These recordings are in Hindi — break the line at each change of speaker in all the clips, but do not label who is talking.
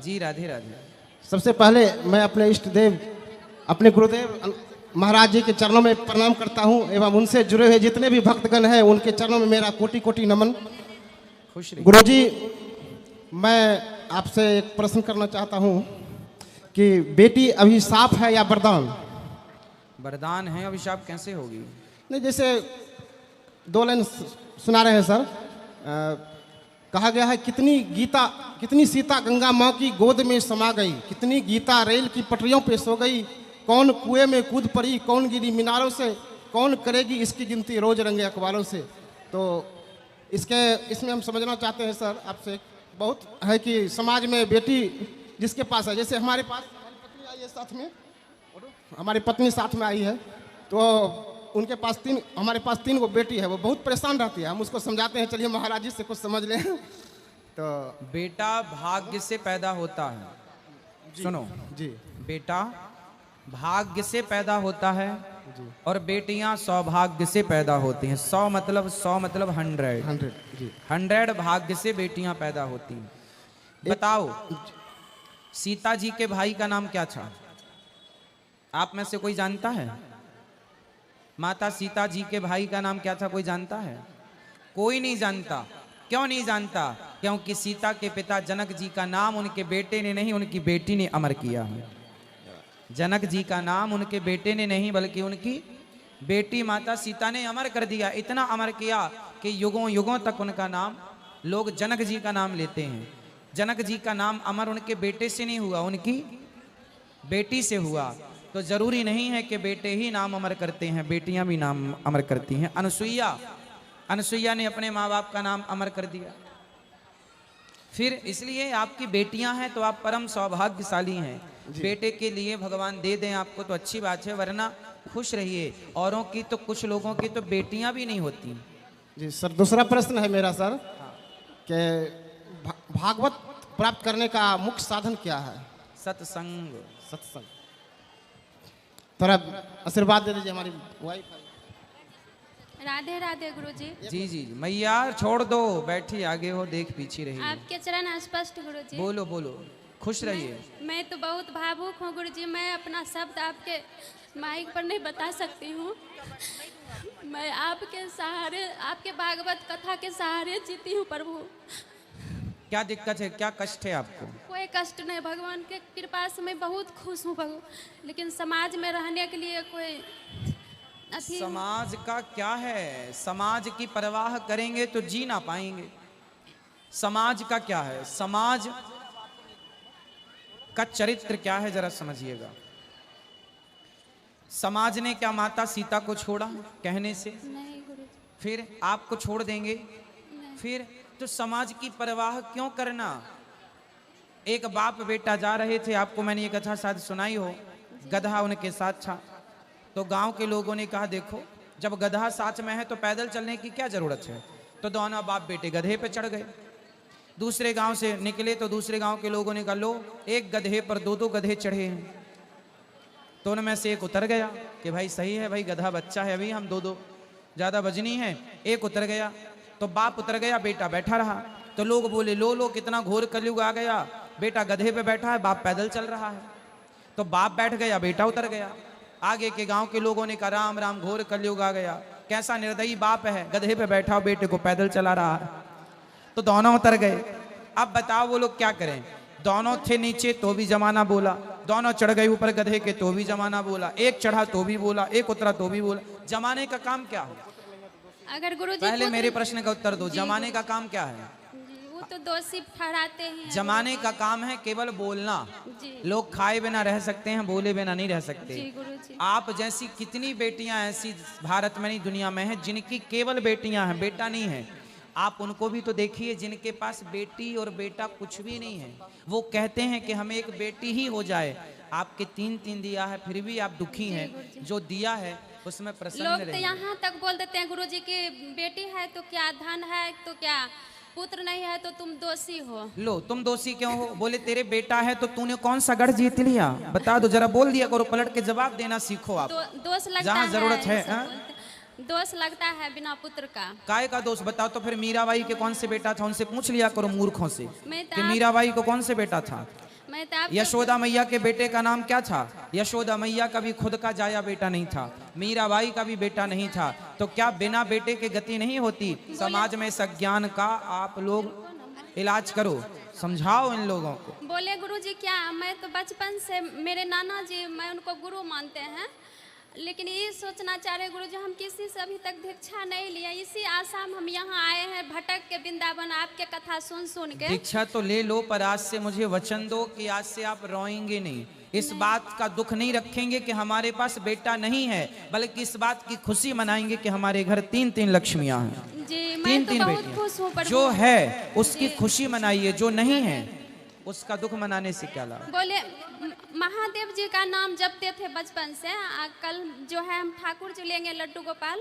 जी राधे राधे।
सबसे पहले मैं अपने इष्ट देव, अपने गुरुदेव महाराज जी के चरणों में प्रणाम करता हूं एवं उनसे जुड़े हुए जितने भी भक्तगण हैं उनके चरणों में मेरा कोटि कोटि नमन।
खुश रहिए।
गुरुजी, मैं आपसे एक प्रश्न करना चाहता हूं कि बेटी अभिशाप है या वरदान?
वरदान है, अभिशाप कैसे होगी?
नहीं, जैसे दो लाइन सुना रहे हैं सर। कहा गया है कितनी सीता गंगा माँ की गोद में समा गई, कितनी गीता रेल की पटरियों पे सो गई, कौन कुएं में कूद पड़ी, कौन गिरी मीनारों से, कौन करेगी इसकी गिनती रोज रंगे अखबारों से। तो इसमें हम समझना चाहते हैं सर आपसे, बहुत है कि समाज में बेटी जिसके पास है, जैसे हमारे पास हमारी पत्नी आई है साथ में, हमारी पत्नी साथ में आई है, तो उनके पास हमारे पास 3 गो बेटी है, वो बहुत परेशान रहती है। हम उसको समझाते हैं, चलिए महाराज जी से कुछ समझ लें। तो
बेटा भाग्य से पैदा होता है। सुनो
जी,
बेटा भाग्य से पैदा होता है और बेटियां सौभाग्य से पैदा होती हैं। 100 मतलब 100
जी
100 भाग्य से बेटियां पैदा होती हैं। बताओ, सीता जी के भाई का नाम क्या था? आप में से कोई जानता है? माता सीता जी के भाई का नाम क्या था? कोई जानता है? कोई नहीं जानता। क्यों नहीं जानता? क्योंकि सीता के पिता जनक जी का नाम उनके बेटे ने नहीं, उनकी बेटी ने अमर किया है। जनक जी का नाम उनके बेटे ने नहीं बल्कि उनकी बेटी माता सीता ने अमर कर दिया। इतना अमर किया कि युगों युगों तक उनका नाम लोग जनक जी का नाम लेते हैं। जनक जी का नाम अमर उनके बेटे से नहीं हुआ, उनकी बेटी से हुआ। तो जरूरी नहीं है कि बेटे ही नाम अमर करते हैं, बेटियां भी नाम अमर करती हैं। अनसुईया ने अपने माँ बाप का नाम अमर कर दिया। फिर इसलिए आपकी बेटियां हैं तो आप परम सौभाग्यशाली हैं। बेटे के लिए भगवान दे दें आपको तो अच्छी बात है, वरना खुश रहिए। औरों की तो, कुछ लोगों की तो बेटियां भी नहीं होती।
जी सर, दूसरा प्रश्न है मेरा सर कि भागवत प्राप्त करने का मुख्य साधन क्या है?
सत्संग।
सत्संग। थोड़ा आशीर्वाद दे दीजिए हमारी वाइफ है।
राधे राधे गुरुजी।
जी जी मैया छोड़ दो, बैठी आगे हो, देख पीछे रही।
आपके चरण स्पष्ट गुरुजी।
बोलो बोलो, खुश रहिए।
मैं तो बहुत भावुक हूँ गुरुजी। मैं अपना शब्द आपके माइक पर नहीं बता सकती हूँ। मैं आपके सहारे, आपके भागवत कथा के सहारे जीती हूँ प्रभु।
क्या दिक्कत है, क्या कष्ट है आपको?
कोई कष्ट नहीं, भगवान के कृपा से मैं बहुत खुश हूँ प्रभु। लेकिन समाज में रहने के लिए कोई
समाज का क्या है? समाज की परवाह करेंगे तो जी ना पाएंगे। समाज का क्या है? समाज का चरित्र क्या है, जरा समझिएगा। समाज ने क्या माता सीता को छोड़ा कहने से?
नहीं गुरुजी।
फिर आपको छोड़ देंगे? फिर तो समाज की परवाह क्यों करना? एक बाप बेटा जा रहे थे, आपको मैंने ये कथा शायद सुनाई हो। गधा उनके साथ था, तो गांव के लोगों ने कहा देखो, जब गधा साथ में है तो पैदल चलने की क्या जरूरत है। तो दोनों बाप बेटे गधे पे चढ़ गए। दूसरे गांव से निकले तो दूसरे गांव के लोगों ने कहा लो, एक गधे पर 2-2 गधे चढ़े हैं। तो उनमें से एक उतर गया कि भाई सही है, भाई गधा बच्चा है, अभी हम 2-2 ज्यादा वजनी है। एक उतर गया तो बाप उतर गया, बेटा बैठा रहा। तो लोग बोले लो लो, कितना घोर कलयुग आ गया, बेटा गधे पे बैठा है, बाप पैदल चल रहा है। तो बाप बैठ गया, बेटा उतर गया। आगे के गांव के लोगों ने कहा राम राम, घोर कलयुग आ गया, कैसा निर्दयी बाप है, गधे पे बैठा बेटे को पैदल चला रहा है। तो दोनों उतर गए। अब बताओ वो लोग क्या करें? दोनों थे नीचे तो भी जमाना बोला, दोनों चढ़ गए ऊपर गधे के तो भी जमाना बोला, एक चढ़ा तो भी बोला, एक उतरा तो भी बोला। जमाने का काम क्या है?
अगर गुरुजी
पहले मेरे प्रश्न का उत्तर दो, जमाने का काम क्या है?
वो तो दोषी ठहराते हैं।
जमाने का काम है केवल बोलना। लोग खाए बिना रह सकते हैं, बोले बिना नहीं रह सकते। आप जैसी कितनी बेटियां ऐसी भारत में नहीं दुनिया में हैं जिनकी केवल बेटियां हैं, बेटा नहीं है। आप उनको भी तो देखिए जिनके पास बेटी और बेटा कुछ भी नहीं है। वो कहते हैं कि हमें एक बेटी ही हो जाए। आपके 3 दिया है फिर भी आप दुखी हैं। जो दिया है उसमें प्रसन्न
लोग
रहिए।
तो यहाँ तक बोल देते हैं गुरुजी की बेटी है तो क्या, धन है तो क्या, पुत्र नहीं है तो तुम दोषी हो।
लो, तुम दोषी क्यों हो? बोले तेरे बेटा है तो तूने कौन सा गढ़ जीत लिया? बता दो, जरा बोल दिया करो, पलट के जवाब देना सीखो आप।
दोष लगता
जहाँ
है,
जरूरत है।
दोष लगता है बिना पुत्र का।
काय का दोष बताओ तो? फिर मीराबाई के कौन से बेटा था? उनसे पूछ लिया करो मूर्खों से
मैं
कि मीराबाई को कौन से बेटा था।
मैं तो आप
यशोदा मैया के बेटे का नाम क्या था? यशोदा मैया का भी खुद का जाया बेटा नहीं था, मीराबाई का भी बेटा नहीं था। तो क्या बिना बेटे के गति नहीं होती? समाज में इस अज्ञान का आप लोग इलाज करो, समझाओ इन लोगों को।
बोले गुरुजी क्या, मैं तो बचपन से मेरे नाना जी मैं उनको गुरु मानते हैं, लेकिन ये सोचना चाह रहे गुरुजी हम किसी से अभी तक दीक्षा नहीं लिया, इसी आशा में हम यहाँ आए हैं भटक के वृंदावन आपके कथा सुन सुन के।
दीक्षा तो ले लो, पर आज से मुझे वचन दो कि आज से आप रोएंगे नहीं, इस बात का दुख नहीं रखेंगे कि हमारे पास बेटा नहीं है, बल्कि इस बात की खुशी मनाएंगे कि हमारे घर 3-3 लक्ष्मियां हैं।
जी मैं तो बहुत खुश हूँ। पर
जो है उसकी खुशी मनाइए, जो नहीं है उसका दुख मनाने से क्या लाभ।
बोले महादेव जी का नाम जपते थे बचपन से, कल जो है हम ठाकुर जी लेंगे लड्डू गोपाल,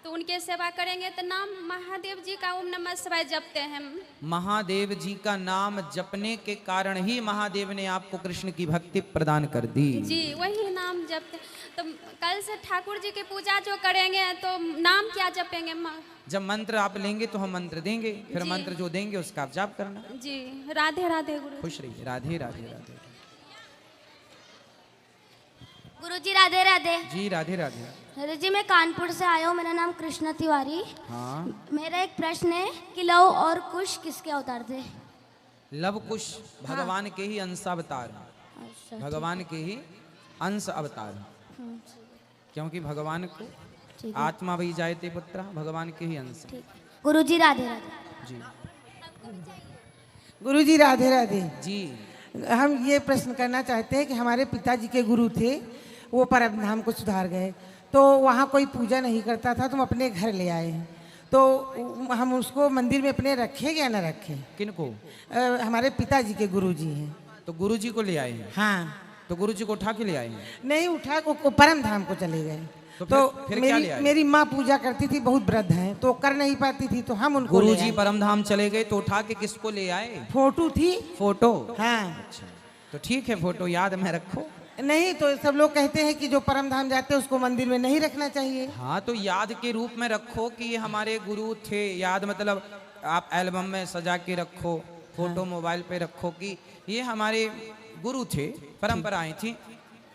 तो उनके सेवा करेंगे तो नाम महादेव जी का ओम नमः शिवाय जपते हैं।
महादेव जी का नाम जपने के कारण ही महादेव ने आपको कृष्ण की भक्ति प्रदान कर दी।
जी वही नाम जपते। तो कल से ठाकुर जी की पूजा जो करेंगे तो नाम क्या जपेंगे?
जब मंत्र आप लेंगे तो हम मंत्र देंगे, फिर मंत्र जो देंगे उसका आप जाप करना।
जी राधे राधे गुरु।
खुश रहिए। राधे राधे राधे।
गुरुजी राधे राधे।
जी राधे राधे।
राधे जी, मैं कानपुर से आया हूँ, मेरा नाम कृष्णा तिवारी।
हाँ,
मेरा एक प्रश्न है कि लव और कुश किसके अवतार थे?
लव कुश भगवान के ही अंश अवतार हैं।
अच्छा,
भगवान के ही अंश अवतार हैं, क्योंकि भगवान को
ठीक
आत्मा भी जायते पुत्र, भगवान के ही अंश हैं।
ठीक। गुरुजी राधे राधे।
जी
गुरुजी राधे राधे।
जी।
हम ये प्रश्न करना चाहते हैं कि हमारे पिताजी के गुरु थे, वो परम धाम को सुधार गए, तो वहाँ कोई पूजा नहीं करता था, तुम अपने घर ले आए हैं, तो हम उसको मंदिर में अपने रखें या न रखें?
किनको?
हमारे पिताजी के गुरुजी हैं।
तो गुरुजी को ले आए हैं?
हाँ।
तो गुरुजी को उठा के ले आए हैं?
नहीं उठा, वो परम धाम को चले गए।
तो फिर क्या ले आए?
मेरी माँ पूजा करती थी, बहुत वृद्ध हैं, तो कर नहीं पाती थी, तो हम उनको
गुरुजी परम धाम चले गए तो उठा के किसको ले आए?
फोटो थी।
फोटो?
हाँ।
अच्छा, तो ठीक है, फोटो याद में रखो।
नहीं तो सब लोग कहते हैं कि जो परम धाम जाते हैं उसको मंदिर में नहीं रखना चाहिए।
हाँ, तो याद के रूप में रखो कि ये हमारे गुरु थे। याद मतलब आप एल्बम में सजा के रखो, फोटो मोबाइल पे रखो कि ये हमारे गुरु थे, परंपराएं थी।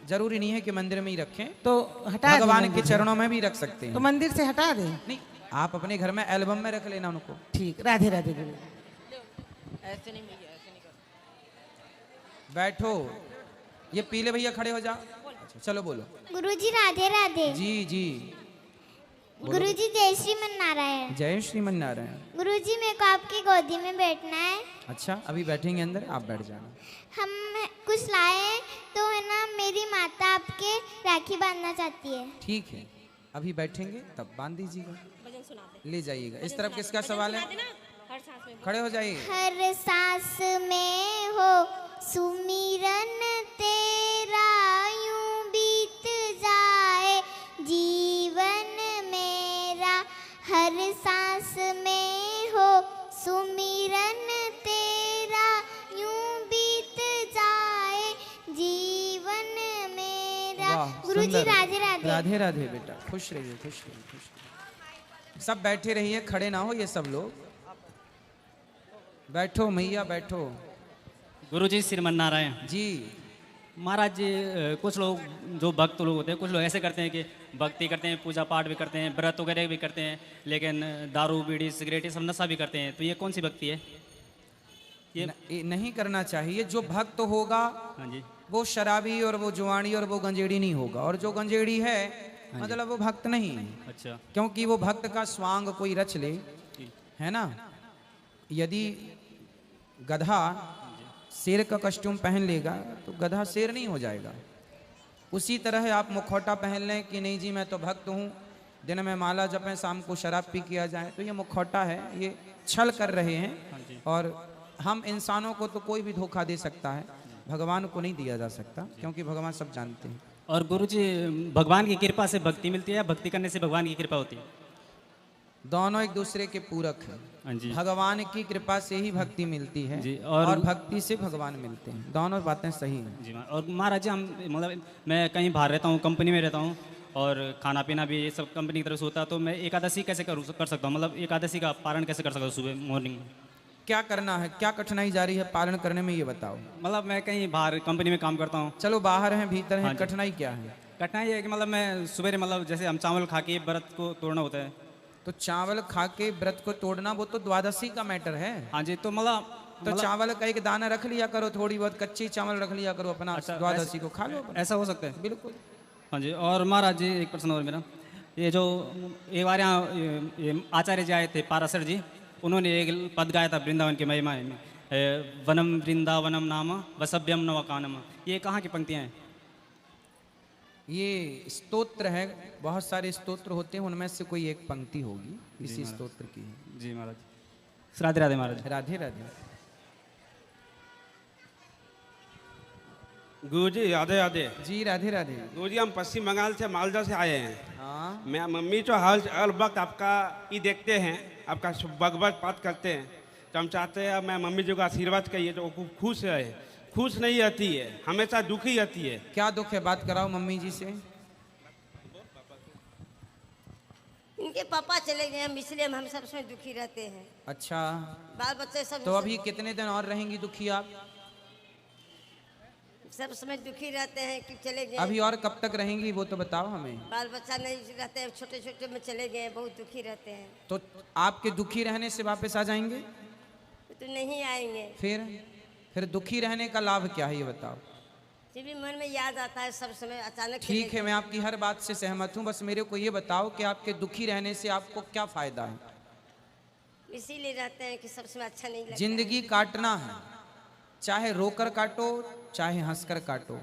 जरूरी नहीं है कि मंदिर में ही रखें,
तो हटा दें
भगवान के
मंदिर से।
चरणों में भी रख सकते हैं।
तो मंदिर से हटा दें?
नहीं, आप अपने घर में एल्बम में रख लेना उनको।
ठीक। राधे राधे गुरु।
बैठो, ये पीले भैया खड़े हो जाओ। अच्छा, चलो बोलो।
गुरुजी राधे राधे।
जी जी।
गुरुजी जय श्रीमन नारायण।
जय श्रीमन नारायण।
गुरुजी मेरे को आपकी गोदी में बैठना है।
अच्छा, अभी बैठेंगे अंदर, आप बैठ जाना।
हम कुछ लाए हैं, तो है ना मेरी माता आपके राखी बांधना चाहती है।
ठीक है, अभी बैठेंगे तब बांध दीजिएगा, ले जाइएगा। इस तरफ किसका सवाल है? खड़े हो जाइए।
हर सांस में हो सुमिरन तेरा, यूं बीत जाए जीवन मेरा। हर सांस में हो सुमिरन तेरा, यूं बीत जाए जीवन मेरा।
वाह,
गुरुजी
सुंदर।
राधे राधे।
राधे राधे बेटा, खुश रहिए, खुश रहिए, खुश रहिए। सब बैठे रहिए, खड़े ना हो ये सब लोग। बैठो मैया, बैठो।
गुरुजी श्रीमन नारायण
जी।
महाराज जी, कुछ लोग जो भक्त लोग होते हैं, कुछ लोग ऐसे करते हैं कि भक्ति करते हैं, पूजा पाठ भी करते हैं, व्रत वगैरह भी करते हैं, लेकिन दारू बीड़ी सिगरेट ये सब नशा भी करते हैं, तो ये कौन सी भक्ति है? ये
नहीं करना चाहिए। जो भक्त होगा
हाँ जी।
वो शराबी और वो जुआनी और वो गंजेड़ी नहीं होगा, और जो गंजेड़ी है मतलब वो भक्त नहीं है।
अच्छा।
क्योंकि वो भक्त का स्वांग कोई रच ले, है ना। यदि गधा शेर का कस्ट्यूम पहन लेगा तो गधा शेर नहीं हो जाएगा। उसी तरह आप मुखौटा पहन लें कि नहीं जी मैं तो भक्त हूँ, दिन में माला जपें, शाम को शराब पी किया जाए, तो ये मुखौटा है, ये छल कर रहे हैं। और हम इंसानों को तो कोई भी धोखा दे सकता है, भगवान को नहीं दिया जा सकता, क्योंकि भगवान सब जानते हैं।
और गुरुजी, भगवान की कृपा से भक्ति मिलती है या भक्ति करने से भगवान की कृपा होती है?
दोनों एक दूसरे के पूरक
हाँ
हैं।
जी।
भगवान की कृपा से ही भक्ति मिलती है
जी,
और भक्ति से भगवान मिलते हैं। दोनों बातें सही हैं।
जी। और महाराज जी, हम मतलब मैं कहीं बाहर रहता हूँ, कंपनी में रहता हूँ, और खाना पीना भी ये सब कंपनी की तरफ से होता है, तो मैं एकादशी कैसे कर सकता हूँ? मतलब एकादशी का पारण कैसे कर सकता हूँ सुबह मॉर्निंग में?
क्या करना है, क्या कठिनाई जा रही है पालन करने में, ये बताओ।
मतलब मैं कहीं बाहर कंपनी में काम करता हूँ।
चलो बाहर हैं भीतर हैं,
हाँ जी।
कठिनाई क्या है?
कठिनाई ये है कि मतलब मैं सुबह मतलब जैसे हम चावल खा के व्रत को तोड़ना होता है।
तो चावल खा के व्रत को तोड़ना वो तो द्वादशी का मैटर है।
हाँ जी, तो
तो चावल का एक दाना रख लिया करो, थोड़ी बहुत कच्ची चावल रख लिया करो, अपना
अच्छा,
द्वादशी को खा लो अपना।
ऐसा हो सकता है।
बिल्कुल।
हाँ जी। और महाराज जी एक प्रश्न और मेरा, ये जो एक बार यहाँ ये आचार्य जी आए थे पाराशर जी, उन्होंने एक पद गाया था वृंदावन की महिमा में, वनम वृंदावनम नाम वसभ्यम नवकानम। ये कहाँ की पंक्तियाँ हैं?
ये स्तोत्र है, बहुत सारे स्तोत्र होते हैं, उनमें से कोई एक पंक्ति होगी इसी स्तोत्र की है।
जी महाराज। राधे राधे महाराज।
राधे राधे।
गुरुजी राधे राधे।
जी राधे राधे।
गुरुजी हम पश्चिम बंगाल से मालदा से आए हैं।
हाँ।
मैं मम्मी तो हर वक्त आपका ये देखते हैं, आपका भगवत पाठ करते हैं, तो हम चाहते हैं मैं मम्मी जी को आशीर्वाद करिए तो वो खूब खुश रहे। खुश नहीं रहती है, हमेशा दुखी रहती है।
क्या दुख है, बात कराओ मम्मी जी से।
इनके पापा चले गए हम, इसलिए हम सब समय दुखी रहते हैं।
अच्छा,
बाल बच्चे सब
तो अभी कितने दिन और रहेंगी दुखी आप?
सब समय दुखी रहते हैं कि चले गए।
अभी और कब तक रहेंगी वो तो बताओ हमें।
बाल बच्चा नहीं रहते हैं, छोटे छोटे में चले गए, बहुत दुखी रहते हैं।
तो आपके दुखी रहने से वापस आ जाएंगे?
तो नहीं आएंगे।
फिर दुखी रहने का लाभ क्या है ये बताओ।
फिर भी मन में याद आता है सब समय, अचानक
ठीक है, मैं आपकी हर बात से सहमत हूँ, बस मेरे को ये बताओ कि आपके दुखी रहने से आपको क्या फायदा है?
इसीलिए रहते हैं कि सब समय अच्छा नहीं लगता।
जिंदगी काटना है, चाहे रोकर काटो चाहे हंसकर काटो,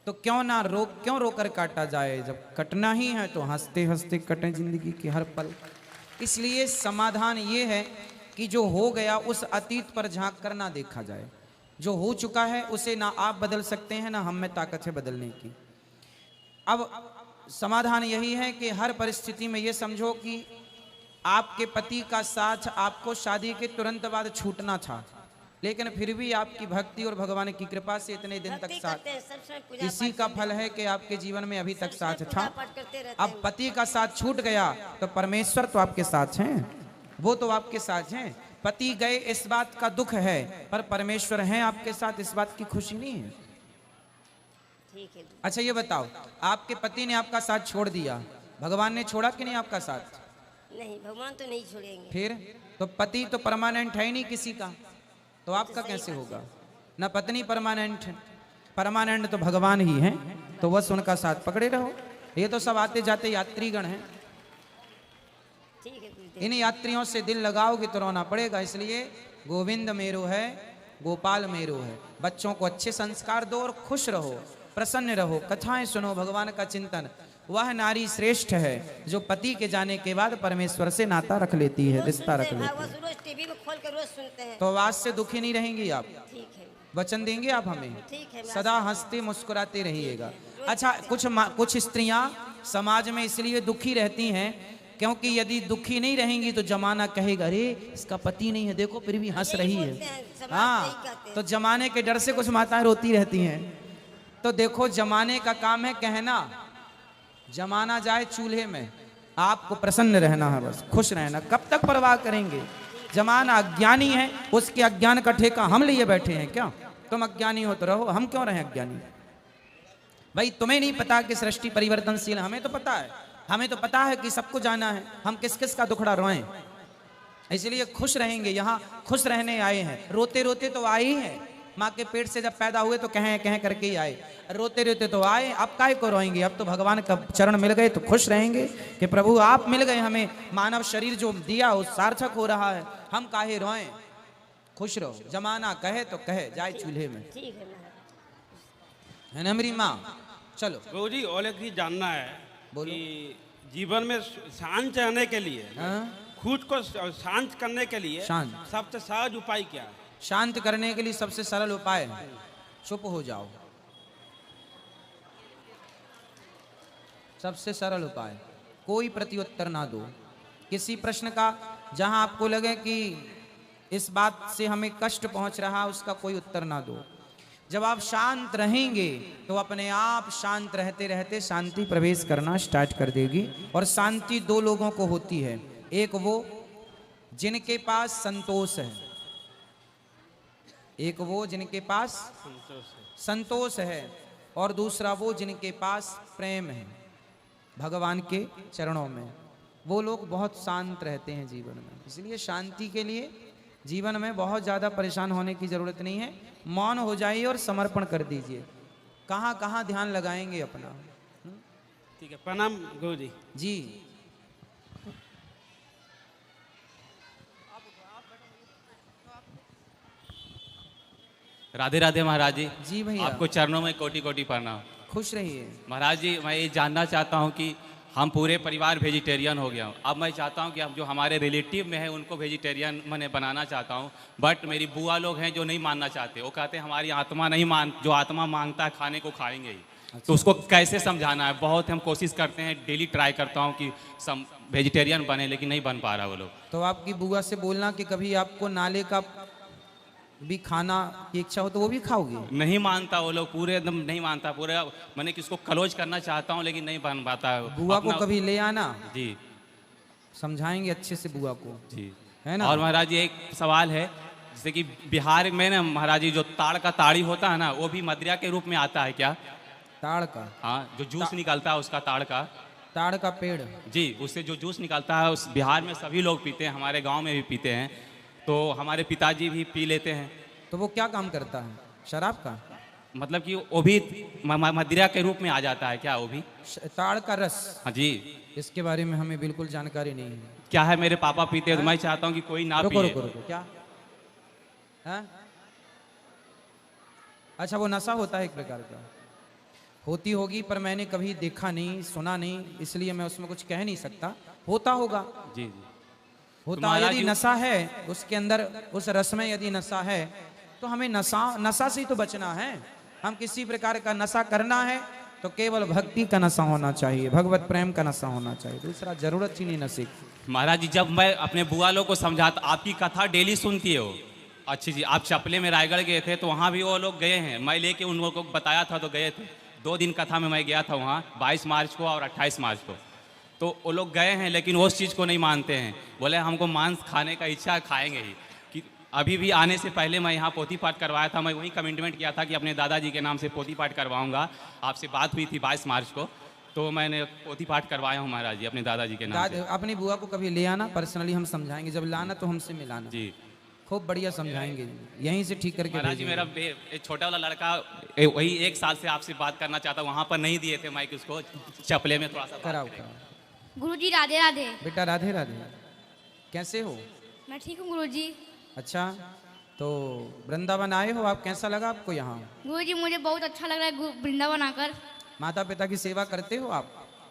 तो क्यों रोकर काटा जाए? जब कटना ही है तो हंसते हंसते कटे जिंदगी के हर पल। इसलिए समाधान ये है कि जो हो गया उस अतीत पर झांक कर ना देखा जाए। जो हो चुका है उसे ना आप बदल सकते हैं ना हम में ताकत है बदलने की। अब समाधान यही है कि हर परिस्थिति में ये समझो कि आपके पति का साथ आपको शादी के तुरंत बाद छूटना था, लेकिन फिर भी आपकी भक्ति और भगवान की कृपा से इतने दिन तक साथ, इसी का फल है कि आपके जीवन में अभी तक साथ था। अब पति का साथ छूट गया तो परमेश्वर तो आपके साथ हैं, वो तो आपके साथ हैं। पति गए इस बात का दुख है, पर परमेश्वर हैं आपके साथ, इस बात की खुशी नहीं है।
ठीक है।
अच्छा ये बताओ, आपके पति ने आपका साथ छोड़ दिया, भगवान ने छोड़ा कि नहीं आपका साथ?
नहीं, भगवान तो नहीं छोड़ेंगे।
फिर तो पति तो परमानेंट है ही नहीं किसी का, तो आपका कैसे होगा? ना पत्नी परमानेंट है, परमानेंट तो भगवान ही हैं, तो बस उनका साथ पकड़े रहो। ये तो सब आते जाते यात्रीगण हैं,
ठीक है गुरुदेव।
इन यात्रियों से दिल लगाओगे तो रोना पड़ेगा। इसलिए गोविंद मेरो है, गोपाल मेरो है। बच्चों को अच्छे संस्कार दो और खुश रहो, प्रसन्न रहो, कथाएं सुनो, भगवान का चिंतन। वह नारी श्रेष्ठ है जो पति के जाने के बाद परमेश्वर से नाता रख लेती है, रिश्ता रख लेती है।
रोज टीवी में खोल कर रोज सुनते हैं।
तो आवाज से दुखी नहीं रहेंगी आप?
ठीक है।
वचन देंगे आप हमें?
ठीक है।
सदा हंसते मुस्कुराते रहिएगा। अच्छा, कुछ स्त्रियां समाज में इसलिए दुखी रहती हैं क्योंकि यदि दुखी नहीं रहेंगी तो जमाना कहेगा अरे इसका पति नहीं है, देखो फिर भी हंस रही है। हाँ, तो जमाने के डर से कुछ माताएं रोती रहती हैं। तो देखो, जमाने का काम है कहना, जमाना जाए चूल्हे में, आपको प्रसन्न रहना है, बस खुश रहना। कब तक परवाह करेंगे? जमाना अज्ञानी है, उसके अज्ञान का ठेका हम लिए बैठे हैं क्या? तुम अज्ञानी हो तो रहो, हम क्यों रहे अज्ञानी? भाई तुम्हें नहीं पता कि सृष्टि परिवर्तनशील, हमें तो पता है। हमें तो पता है कि सबको जाना है, हम किस किस का दुखड़ा रोएं। इसलिए खुश रहेंगे, यहाँ खुश रहने आए हैं। रोते रोते तो आए ही हैं, माँ के पेट से जब पैदा हुए तो कहें करके ही आए, रोते रोते तो आए। अब काहे को रोएंगे? अब तो भगवान का चरण मिल गए तो खुश रहेंगे कि प्रभु आप मिल गए, हमें मानव शरीर जो दिया वो सार्थक हो रहा है, हम काहे रोएं? खुश रहो, जमाना कहे तो कहे, जाए चूल्हे में।
ठीक है
है ना मेरी माँ? चलो
गुरुजी और एक चीज जानना है कि जीवन में शांत रहने के लिए, खुद को शांत करने के लिए सबसे सहज उपाय क्या है?
शांत करने के लिए सबसे सरल उपाय, चुप हो जाओ। सबसे सरल उपाय, कोई प्रत्युत्तर ना दो किसी प्रश्न का। जहां आपको लगे कि इस बात से हमें कष्ट पहुंच रहा, उसका कोई उत्तर ना दो। जब आप शांत रहेंगे तो अपने आप शांत रहते रहते शांति प्रवेश करना स्टार्ट कर देगी। और शांति दो लोगों को होती है, एक वो जिनके पास संतोष है, एक वो जिनके पास संतोष है और दूसरा वो जिनके पास प्रेम है भगवान के चरणों में। वो लोग बहुत शांत रहते हैं जीवन में। इसलिए शांति के लिए जीवन में बहुत ज़्यादा परेशान होने की ज़रूरत नहीं है। मौन हो जाइए और समर्पण कर दीजिए। कहाँ कहाँ ध्यान लगाएंगे अपना।
ठीक है, प्रणाम गुरु जी।
जी
राधे राधे महाराज जी।
जी भैया,
आपको चरणों में कोटि कोटि प्रणाम।
खुश रहिए
महाराज जी, मैं ये जानना चाहता हूँ कि हम पूरे परिवार वेजिटेरियन हो गया हूँ। अब मैं चाहता हूँ कि अब जो हमारे रिलेटिव में है उनको वेजिटेरियन मैंने बनाना चाहता हूँ। बट मेरी बुआ लोग हैं जो नहीं मानना चाहते। वो कहते हैं हमारी आत्मा नहीं मान, जो आत्मा मांगता है खाने को खाएंगे ही। तो उसको कैसे समझाना है? बहुत हम कोशिश करते हैं, डेली ट्राई करता हूँ कि वेजिटेरियन बने, लेकिन नहीं बन पा रहा वो लोग।
तो आपकी बुआ से बोलना कि कभी आपको नाले का भी खाना की इच्छा हो तो वो भी खाओगे।
नहीं मानता वो लोग, पूरे एकदम नहीं मानता। पूरे मैंने किसको क्लोज करना चाहता हूँ लेकिन नहीं बन पाता।
बुआ को कभी ले आना,
जी
समझाएंगे अच्छे से बुआ को,
जी,
है ना।
और महाराज जी एक सवाल है, जैसे कि बिहार में ना महाराज जी जो ताड़ का ताड़ी होता है ना, वो भी मदिरा के रूप में आता है क्या?
ताड़ का?
हाँ, जो जूस निकलता है उसका,
ताड़ का पेड़,
जी, उससे जो जूस निकलता है उस बिहार में सभी लोग पीते हैं, हमारे गांव में भी पीते हैं। तो हमारे पिताजी भी पी लेते हैं।
तो वो क्या काम करता है? शराब का?
मतलब कि वो भी मदिरा के रूप में आ जाता है क्या वो भी?
ताड़ का रस?
हाँ जी।
इसके बारे में हमें बिल्कुल जानकारी नहीं है।
क्या है, मेरे पापा पीते हैं तो मैं चाहता हूँ कि कोई ना
रुको
पिए।
रुको रुको, क्या है? अच्छा, वो नशा होता है एक प्रकार का? होती होगी, पर मैंने कभी देखा नहीं, सुना नहीं, इसलिए मैं उसमें कुछ कह नहीं सकता। होता होगा
जी जी,
होता। यदि नशा है उसके अंदर, उस रस में यदि नशा है तो हमें नशा से ही तो बचना है। हम किसी प्रकार का नशा करना है तो केवल भक्ति का नशा होना चाहिए, भगवत प्रेम का नशा होना चाहिए, दूसरा जरूरत ही नहीं नशे की।
महाराज जी, जब मैं अपने बुआ लोग को समझाता, आपकी कथा डेली सुनती है वो। अच्छी जी, आप चपले में रायगढ़ गए थे तो वहाँ भी वो लोग गए हैं, मैं लेके उन लोगों को बताया था तो गए थे। 2 दिन कथा में मैं गया था वहाँ, 22 मार्च को और 28 मार्च को। तो वो लोग गए हैं लेकिन उस चीज़ को नहीं मानते हैं। बोले हमको मांस खाने का इच्छा, खाएंगे ही। कि अभी भी आने से पहले मैं यहाँ पोथी पाठ करवाया था। मैं वही कमिटमेंट किया था कि अपने दादाजी के नाम से पोथी पाठ करवाऊंगा। आपसे बात हुई थी 22 मार्च को, तो मैंने पोथी पाठ करवाया हूँ महाराज जी अपने दादाजी के नाम से।
अपनी बुआ को कभी ले आना, पर्सनली हम समझाएंगे। जब लाना तो हमसे मिलाना
जी,
खूब बढ़िया समझाएंगे, यहीं से ठीक करके
महाराज जी। मेरा एक छोटा वाला लड़का वही 1 साल से आपसे बात करना चाहता, वहाँ पर नहीं दिए थे माइक उसको, चपले में थोड़ा सा
कराओ।
गुरुजी राधे राधे।
बेटा राधे राधे, कैसे हो?
मैं ठीक हूँ गुरुजी।
अच्छा, तो वृंदावन आए हो आप, कैसा लगा आपको यहाँ?
गुरुजी मुझे बहुत अच्छा लग रहा है वृंदावन आकर।
माता पिता की सेवा करते हो आप?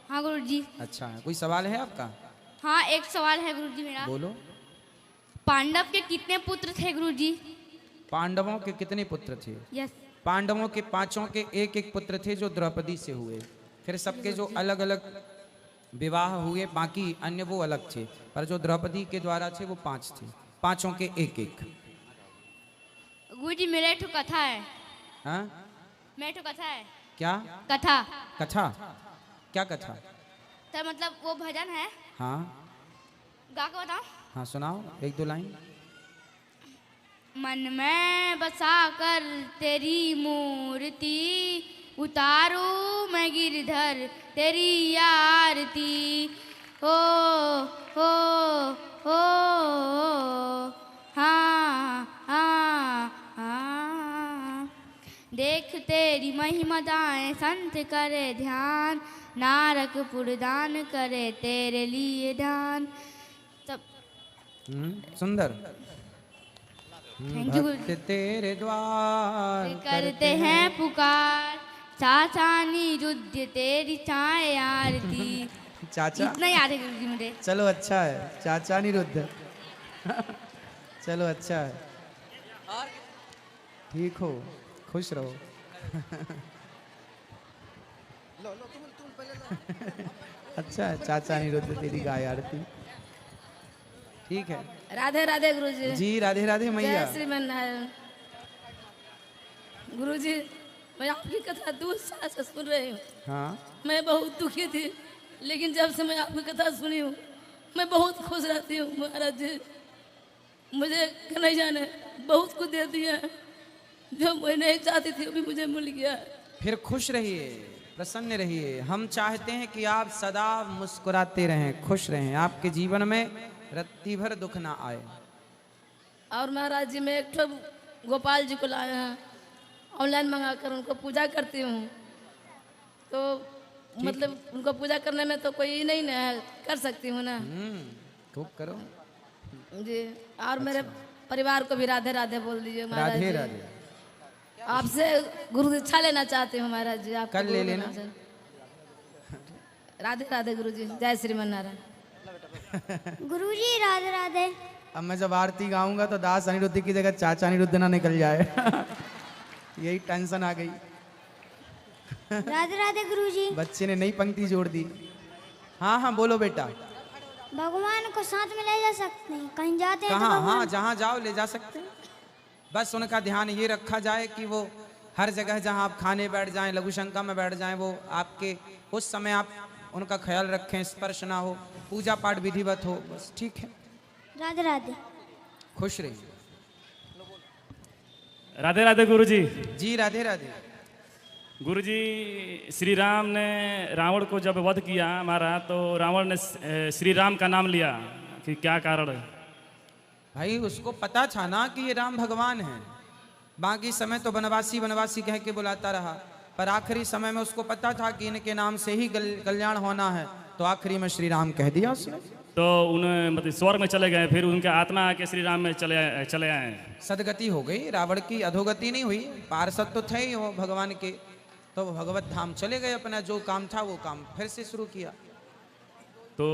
हाँ गुरुजी।
अच्छा, कोई सवाल है आपका?
हाँ, एक सवाल है गुरुजी मेरा।
बोलो।
पांडव के कितने पुत्र थे गुरुजी?
पांडवों के कितने पुत्र थे?
यस।
पांडवों के 5 के एक पुत्र थे जो द्रौपदी से हुए। फिर सबके जो अलग अलग विवाह हुए, बाकी अन्य वो अलग थे, पर जो द्रौपदी के द्वारा थे वो 5 थे। 5 के एक।
गुरुजी मेरा एक कथा है।
हाँ,
मेरा एक कथा है।
क्या
कथा?
कथा? क्या कथा?
तो मतलब वो भजन है।
हाँ
गा के बताओ।
हाँ, सुनाओ 1-2 लाइन।
मन में बसा कर तेरी मूर्ति, उतारू मैं गिरधर तेरी आरती। हो हो हो, हाँ हाँ हाँ। देख तेरी महिमा दाएं संत करे ध्यान, नारकपुर दान करे तेरे लिए दान। तब
सुंदर।
Thank you.
भक्त तेरे द्वार
करते हैं पुकार, सासानी युद्ध तेरी चाय आरती।
चाचा
इतना याद है गुरुजी मुझे।
चलो अच्छा है, चाचा निरुद्ध। चलो अच्छा है, ठीक हो, खुश रहो। अच्छा है, चाचा निरुद्ध तेरी गाय आरती। ठीक है।
राधे राधे गुरुजी।
जी राधे राधे मैया।
जय श्रीमन्नारायण। गुरुजी, मैं आपकी कथा 2 साल से सुन रही हूँ।
हाँ,
मैं बहुत दुखी थी, लेकिन जब से मैं आपकी कथा सुनी हूँ मैं बहुत खुश रहती हूँ। महाराज जी मुझे नहीं जाने बहुत कुछ दे दिया है, जो मैं नहीं चाहती थी वो भी मुझे मिल गया।
फिर खुश रहिए, प्रसन्न रहिए। हम चाहते हैं कि आप सदा मुस्कुराते रहें, खुश रहें, आपके जीवन में रत्ती भर दुख ना आए।
और महाराज जी मैं एक ठो गोपाल जी को लाया है, ऑनलाइन मंगा कर उनको पूजा करती हूँ। तो मतलब उनको पूजा करने में तो कोई नहीं ना है, कर सकती हूँ ना।
खूब करो
जी। और मेरे परिवार को भी राधे राधे बोल दीजिए महाराज
राधे
जी।
राधे।
आपसे गुरु दीक्षा लेना चाहती हूँ महाराज जी। आप
कल ले लेना।
राधे राधे गुरु जी, जय श्रीमन नारायण।
गुरुजी राधे राधे।
अब मैं जब आरती गाऊंगा तो दास अनिरुद्ध की जगह चाचा अनिरुद्ध ना निकल जाए। यही टेंशन आ गई।
राधे राधे गुरुजी।
बच्चे ने नई पंक्ति जोड़ दी। हाँ हाँ बोलो बेटा।
भगवान को साथ में ले जा सकते हैं, कहीं जाते हैं तो
कहाँ?
भगवान-
हाँ जहाँ जाओ ले जा सकते हैं। बस उनका ध्यान ये रखा जाए कि वो हर जगह जहाँ आप खाने बैठ जाएं, लघु शंका में बैठ जाएं, वो आपके उस समय आप उनका ख्याल रखें, स्पर्श ना हो, पूजा पाठ विधिवत हो, बस ठीक है।
राधे राधे।
खुश रहिए।
राधे राधे गुरुजी।
जी राधे राधे।
गुरुजी, श्री राम ने रावण को जब वध किया मारा, तो रावण ने श्री राम का नाम लिया, कि क्या कारण है?
भाई उसको पता था ना कि ये राम भगवान हैं। बाकी समय तो बनवासी बनवासी कह के बुलाता रहा, पर आखिरी समय में उसको पता था कि इनके नाम से ही कल्याण होना है, तो आखिरी में श्री राम कह दिया उसने।
तो उन्हें मतलब स्वर्ग में चले गए, फिर उनके आत्मा आके श्री राम में चले आए।
सदगति हो गई, रावण की अधोगति नहीं हुई। पार्षद तो थे ही वो भगवान के, तो वो भगवत धाम चले गए, अपना जो काम था वो काम फिर से शुरू किया।
तो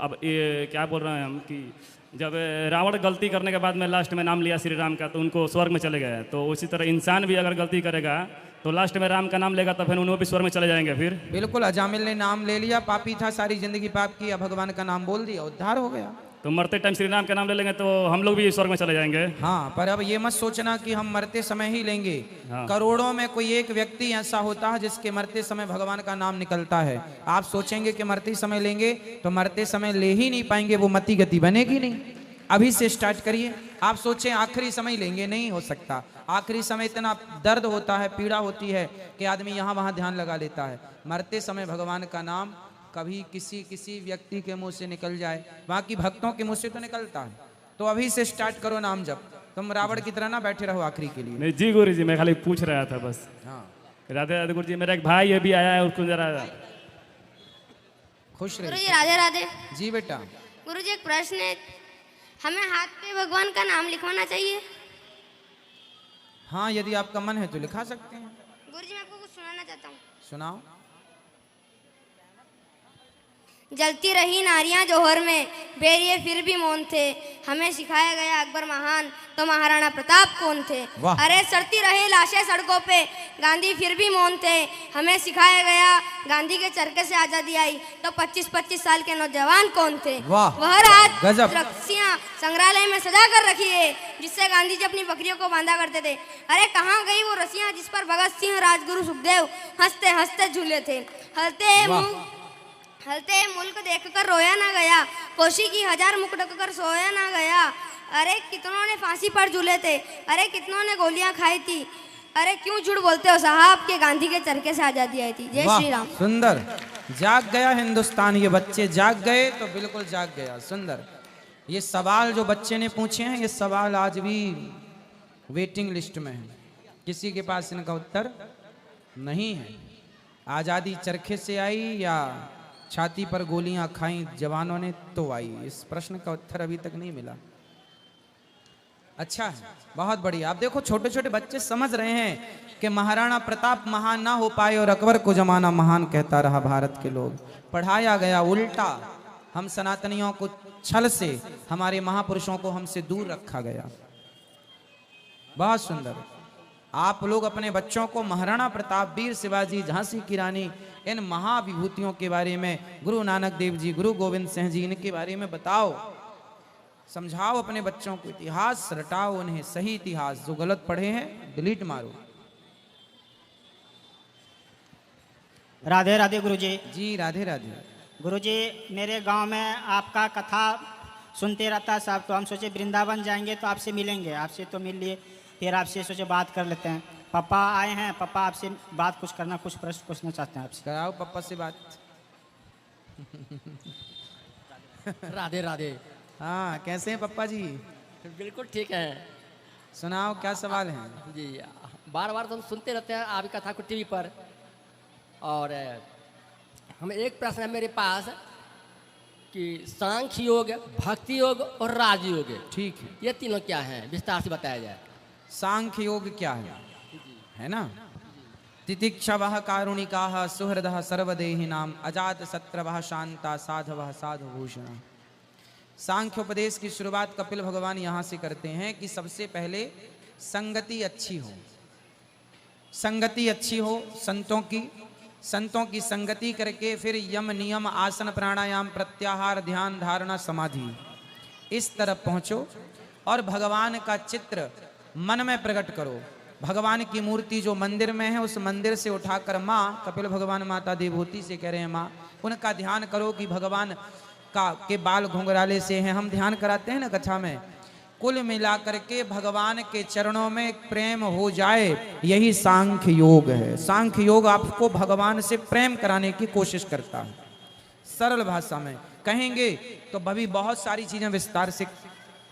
अब ये क्या बोल रहे हैं हम कि जब रावण गलती करने के बाद में लास्ट में नाम लिया श्री राम का, तो उनको स्वर्ग में चले गए। तो उसी तरह इंसान भी अगर गलती करेगा तो लास्ट में राम का नाम लेगा, तो फिर उन्होंने भी स्वर्ग में चले जाएंगे। फिर
बिल्कुल, अजामिल ने नाम ले लिया, पापी था, सारी जिंदगी पाप किया, भगवान का नाम बोल दिया, उद्धार हो गया।
तो मरते टाइम श्री राम का नाम ले लेंगे तो हम लोग भी स्वर्ग में चले जाएंगे।
हाँ, पर अब ये मत सोचना कि हम मरते समय ही लेंगे।
हाँ।
करोड़ों में कोई एक व्यक्ति ऐसा होता है जिसके मरते समय भगवान का नाम निकलता है। आप सोचेंगे कि मरते समय लेंगे, तो मरते समय ले ही नहीं पाएंगे, वो मति गति बनेगी नहीं। अभी से स्टार्ट करिए। आप सोचें आखिरी समय लेंगे, नहीं हो सकता। आखिरी समय इतना दर्द होता है, पीड़ा होती है कि आदमी यहाँ वहाँ ध्यान लगा लेता है। मरते समय भगवान का नाम कभी किसी व्यक्ति के मुंह से निकल जाए, बाकी भक्तों के मुंह से तो निकलता है। तो अभी से स्टार्ट करो नाम जप। तुम रावण की तरह ना बैठे रहो आखिरी के लिए।
नहीं जी गुरु जी, मैं खाली पूछ रहा था बस।
हाँ
राधे राधे गुरु जी। मेरा एक भाई अभी आया है, उसको जरा
खुश
गुरु
रहे।
जी राधे राधे।
जी बेटा।
गुरु जी एक प्रश्न है, हमें हाथ पे भगवान का नाम लिखवाना चाहिए?
हाँ, यदि आपका मन है तो लिखा सकते हैं।
गुरु जी मैं आपको कुछ सुनाना चाहता हूँ।
सुनाओ।
जलती रही नारियां जौहर में, बेरिए फिर भी मौन थे। हमें सिखाया गया अकबर महान, तो महाराणा प्रताप कौन थे?
वाह।
अरे सड़ती रहे लाशें सड़कों पे, गांधी फिर भी मौन थे। हमें सिखाया गया गांधी के चरखे से आजादी आई, तो 25-25 साल के नौजवान कौन थे?
वाह।
वह रात
गजब।
रस्सियां संग्रहालय में सजा कर रखी है, जिससे गांधी जी अपनी बकरियों को बांधा करते थे। अरे कहाँ गई वो रस्सियां जिस पर भगत सिंह, राजगुरु, सुखदेव हंसते हंसते झूले थे? हलते मुल्क देखकर रोया ना गया, कोशी की 1000 मुख ढककर सोया ना गया। अरे कितनों ने फांसी पर झूले थे, अरे कितनों ने गोलियां खाई थी। अरे क्यों झूठ बोलते हो साहब के गांधी के चरखे से आजादी आई थी। जय
वाह,
श्री राम।
सुंदर। जाग गया हिंदुस्तान, ये बच्चे जाग गए तो बिल्कुल जाग गया। सुंदर। ये सवाल जो बच्चे ने पूछे हैं, ये सवाल आज भी वेटिंग लिस्ट में है, किसी के पास इनका उत्तर नहीं है। आजादी चरखे से आई या छाती पर गोलियां खाई जवानों ने तो आई, इस प्रश्न का उत्तर अभी तक नहीं मिला। अच्छा है, बहुत बढ़िया। आप देखो छोटे छोटे बच्चे समझ रहे हैं कि महाराणा प्रताप महान ना हो पाए और अकबर को जमाना महान कहता रहा भारत के लोग। पढ़ाया गया उल्टा, हम सनातनियों को छल से, हमारे महापुरुषों को हमसे दूर रखा गया। बहुत सुंदर। आप लोग अपने बच्चों को महाराणा प्रताप, वीर शिवाजी, झांसी की रानी, इन महाविभूतियों के बारे में, गुरु नानक देव जी, गुरु गोविंद सिंह जी, इनके बारे में बताओ, समझाओ अपने बच्चों को। इतिहास रटाओ उन्हें, सही इतिहास। जो गलत पढ़े हैं डिलीट मारो।
राधे राधे गुरुजी।
जी राधे राधे।
गुरुजी मेरे गांव में आपका कथा सुनते रहता साहब, तो हम सोचे वृंदावन जाएंगे तो आपसे मिलेंगे, आपसे तो मिल लिए। फिर आपसे सोचे बात कर लेते हैं। पापा आए हैं, पापा आपसे बात कुछ करना, कुछ प्रश्न पूछना चाहते हैं आपसे।
कराओ पापा से बात।
राधे राधे।
हाँ, कैसे हैं पापा जी?
बिल्कुल ठीक है।
सुनाओ, क्या सवाल है?
जी, बार बार तो हम सुनते रहते हैं आपकी कथा को टीवी पर, और हम एक प्रश्न है मेरे पास कि सांख्य योग, भक्ति योग और राजयोग,
ठीक है,
ये तीनों क्या हैं, विस्तार से बताया जाए।
सांख्य योग क्या है ना? तितिक्षवः कारुणिकाः सुहृदः सर्वदेहिनां अजात शत्रवः शांता साधवः साधुभूषणः। सांख्योपदेश की शुरुआत कपिल भगवान यहाँ से करते हैं कि सबसे पहले संगति अच्छी हो, संगति अच्छी हो संतों की संगति करके फिर यम नियम आसन प्राणायाम प्रत्याहार ध्यान धारणा समाधि इस तरफ पहुँचो और भगवान का चित्र मन में प्रकट करो। भगवान की मूर्ति जो मंदिर में है उस मंदिर से उठाकर माँ, कपिल भगवान माता देवहूति से कह रहे हैं माँ, उनका ध्यान करो कि भगवान का के बाल घुंघराले से हैं। हम ध्यान कराते हैं ना कथा में। कुल मिलाकर के भगवान के चरणों में प्रेम हो जाए, यही सांख्य योग है। सांख्य योग आपको भगवान से प्रेम कराने की कोशिश करता है। सरल भाषा में कहेंगे तो अभी बहुत सारी चीजें विस्तार से,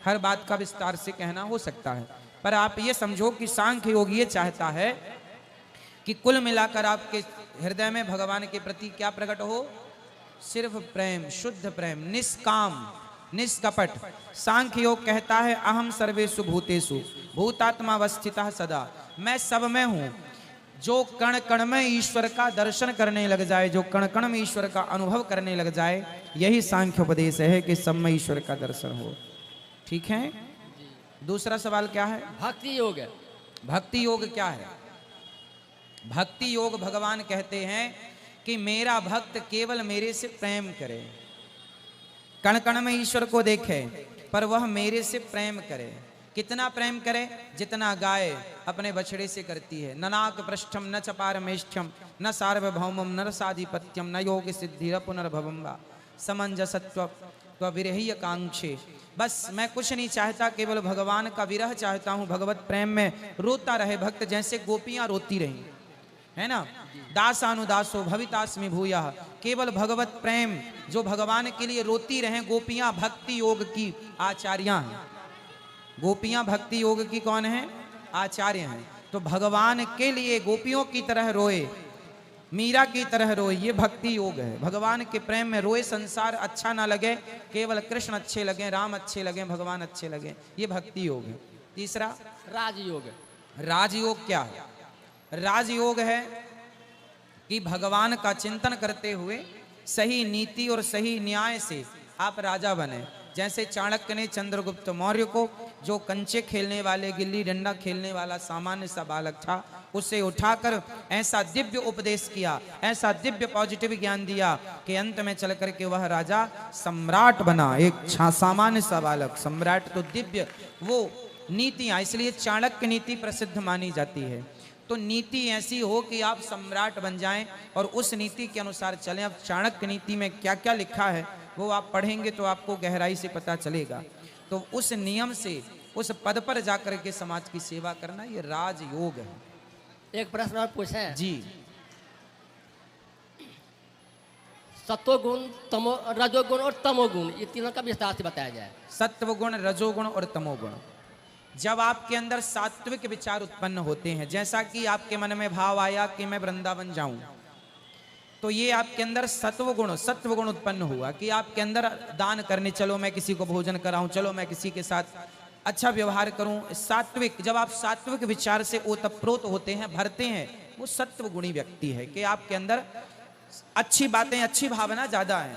हर बात का विस्तार से कहना हो सकता है, पर आप ये समझो कि सांख्य योग ये चाहता है कि कुल मिलाकर आपके हृदय में भगवान के प्रति क्या प्रकट हो? सिर्फ प्रेम, शुद्ध प्रेम, निष्काम निष्कपट। सांख्य योग कहता है अहम सर्वेषु भूतेषु भूतात्मा अवस्थितः सदा, मैं सब में हूँ। जो कण कण में ईश्वर का दर्शन करने लग जाए, जो कण कण में ईश्वर का अनुभव करने लग जाए, यही सांख्योपदेश है कि सब में ईश्वर का दर्शन हो। ठीक है। दूसरा सवाल क्या है?
भक्ति योग।
भक्ति योग क्या है? भक्ति योग भगवान कहते हैं कि मेरा भक्त केवल मेरे से प्रेम करे, कण कण में ईश्वर को देखे पर वह मेरे से प्रेम करे। कितना प्रेम करे? जितना गाय अपने बछड़े से करती है। ननाक पृष्ठम न च पारमेष्ठ्यम न सार्वभौमम न रसाधिपत्यम न योग सिद्धिर पुनर्भवम वा समंजसत्व विरहीय कांक्षे। बस मैं कुछ नहीं चाहता, केवल भगवान का विरह चाहता हूँ। भगवत प्रेम में रोता रहे भक्त, जैसे गोपियां रोती रही है ना। दासानुदासो भवितास्मि भूयः, केवल भगवत प्रेम जो भगवान के लिए रोती रहे। गोपियां भक्ति योग की आचार्या हैं। गोपियां भक्ति योग की कौन है? आचार्य हैं। तो भगवान के लिए गोपियों की तरह रोए, मीरा की तरह रोए, ये भक्ति योग है। भगवान के प्रेम में रोए, संसार अच्छा ना लगे, केवल कृष्ण अच्छे लगे, राम अच्छे लगे, भगवान अच्छे लगे, ये भक्ति योग है। तीसरा
राजयोग।
राजयोग क्या है? राजयोग है कि भगवान का चिंतन करते हुए सही नीति और सही न्याय से आप राजा बने। जैसे चाणक्य ने चंद्रगुप्त मौर्य को, जो कंचे खेलने वाले, गिल्ली डंडा खेलने वाला सामान्य सा बालक था, उसे उठाकर ऐसा दिव्य उपदेश किया, ऐसा दिव्य पॉजिटिव ज्ञान दिया कि अंत में चल करके वह राजा सम्राट बना। एक सामान्य सा बालक सम्राट, तो दिव्य वो नीतियाँ, इसलिए चाणक्य नीति प्रसिद्ध मानी जाती है। तो नीति ऐसी हो कि आप सम्राट बन जाएं और उस नीति के अनुसार चलें। अब चाणक्य नीति में क्या क्या लिखा है वो आप पढ़ेंगे तो आपको गहराई से पता चलेगा। तो उस नियम से, उस पद पर जाकर के समाज की सेवा करना, ये राजयोग है।
एक प्रश्न और पूछे
जी।
सत्वगुण, तमो, रजोगुण और तमोगुण, ये तीनों का विस्तार से बताया जाए।
सत्वगुण, रजोगुण और तमोगुण। जब आपके अंदर सात्विक विचार उत्पन्न होते हैं, जैसा कि आपके मन में भाव आया कि मैं वृंदावन जाऊं, तो ये आपके अंदर सत्वगुण उत्पन्न हुआ कि आपके अंदर दान करने चलो, मैं किसी को भोजन कराऊं, चलो मैं किसी के साथ अच्छा व्यवहार करूं। सात्विक, जब आप सात्विक विचार से ओतप्रोत होते हैं, भरते हैं, वो सत्वगुणी व्यक्ति है कि आपके अंदर अच्छी बातें, अच्छी भावना ज्यादा है।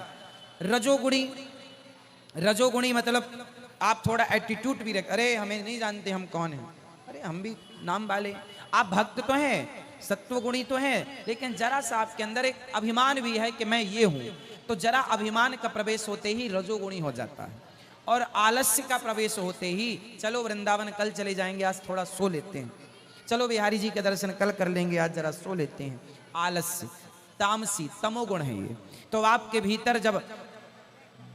रजोगुणी मतलब आप थोड़ा एटीट्यूड भी रख, अरे हमें नहीं जानते हम कौन हैं, अरे हम भी नाम वाले। आप भक्त तो हैं, सत्वगुणी तो हैं, लेकिन जरा सा आपके अंदर एक अभिमान भी है कि मैं ये हूं। तो जरा अभिमान का प्रवेश होते ही रजोगुणी हो जाता है। और आलस्य का प्रवेश होते ही, चलो वृंदावन कल चले जाएंगे, आज थोड़ा सो लेते हैं, चलो बिहारी जी के दर्शन कल कर लेंगे, आज जरा सो लेते हैं। आलस्य, तामसी, तमोगुण है ये। तो आपके भीतर जब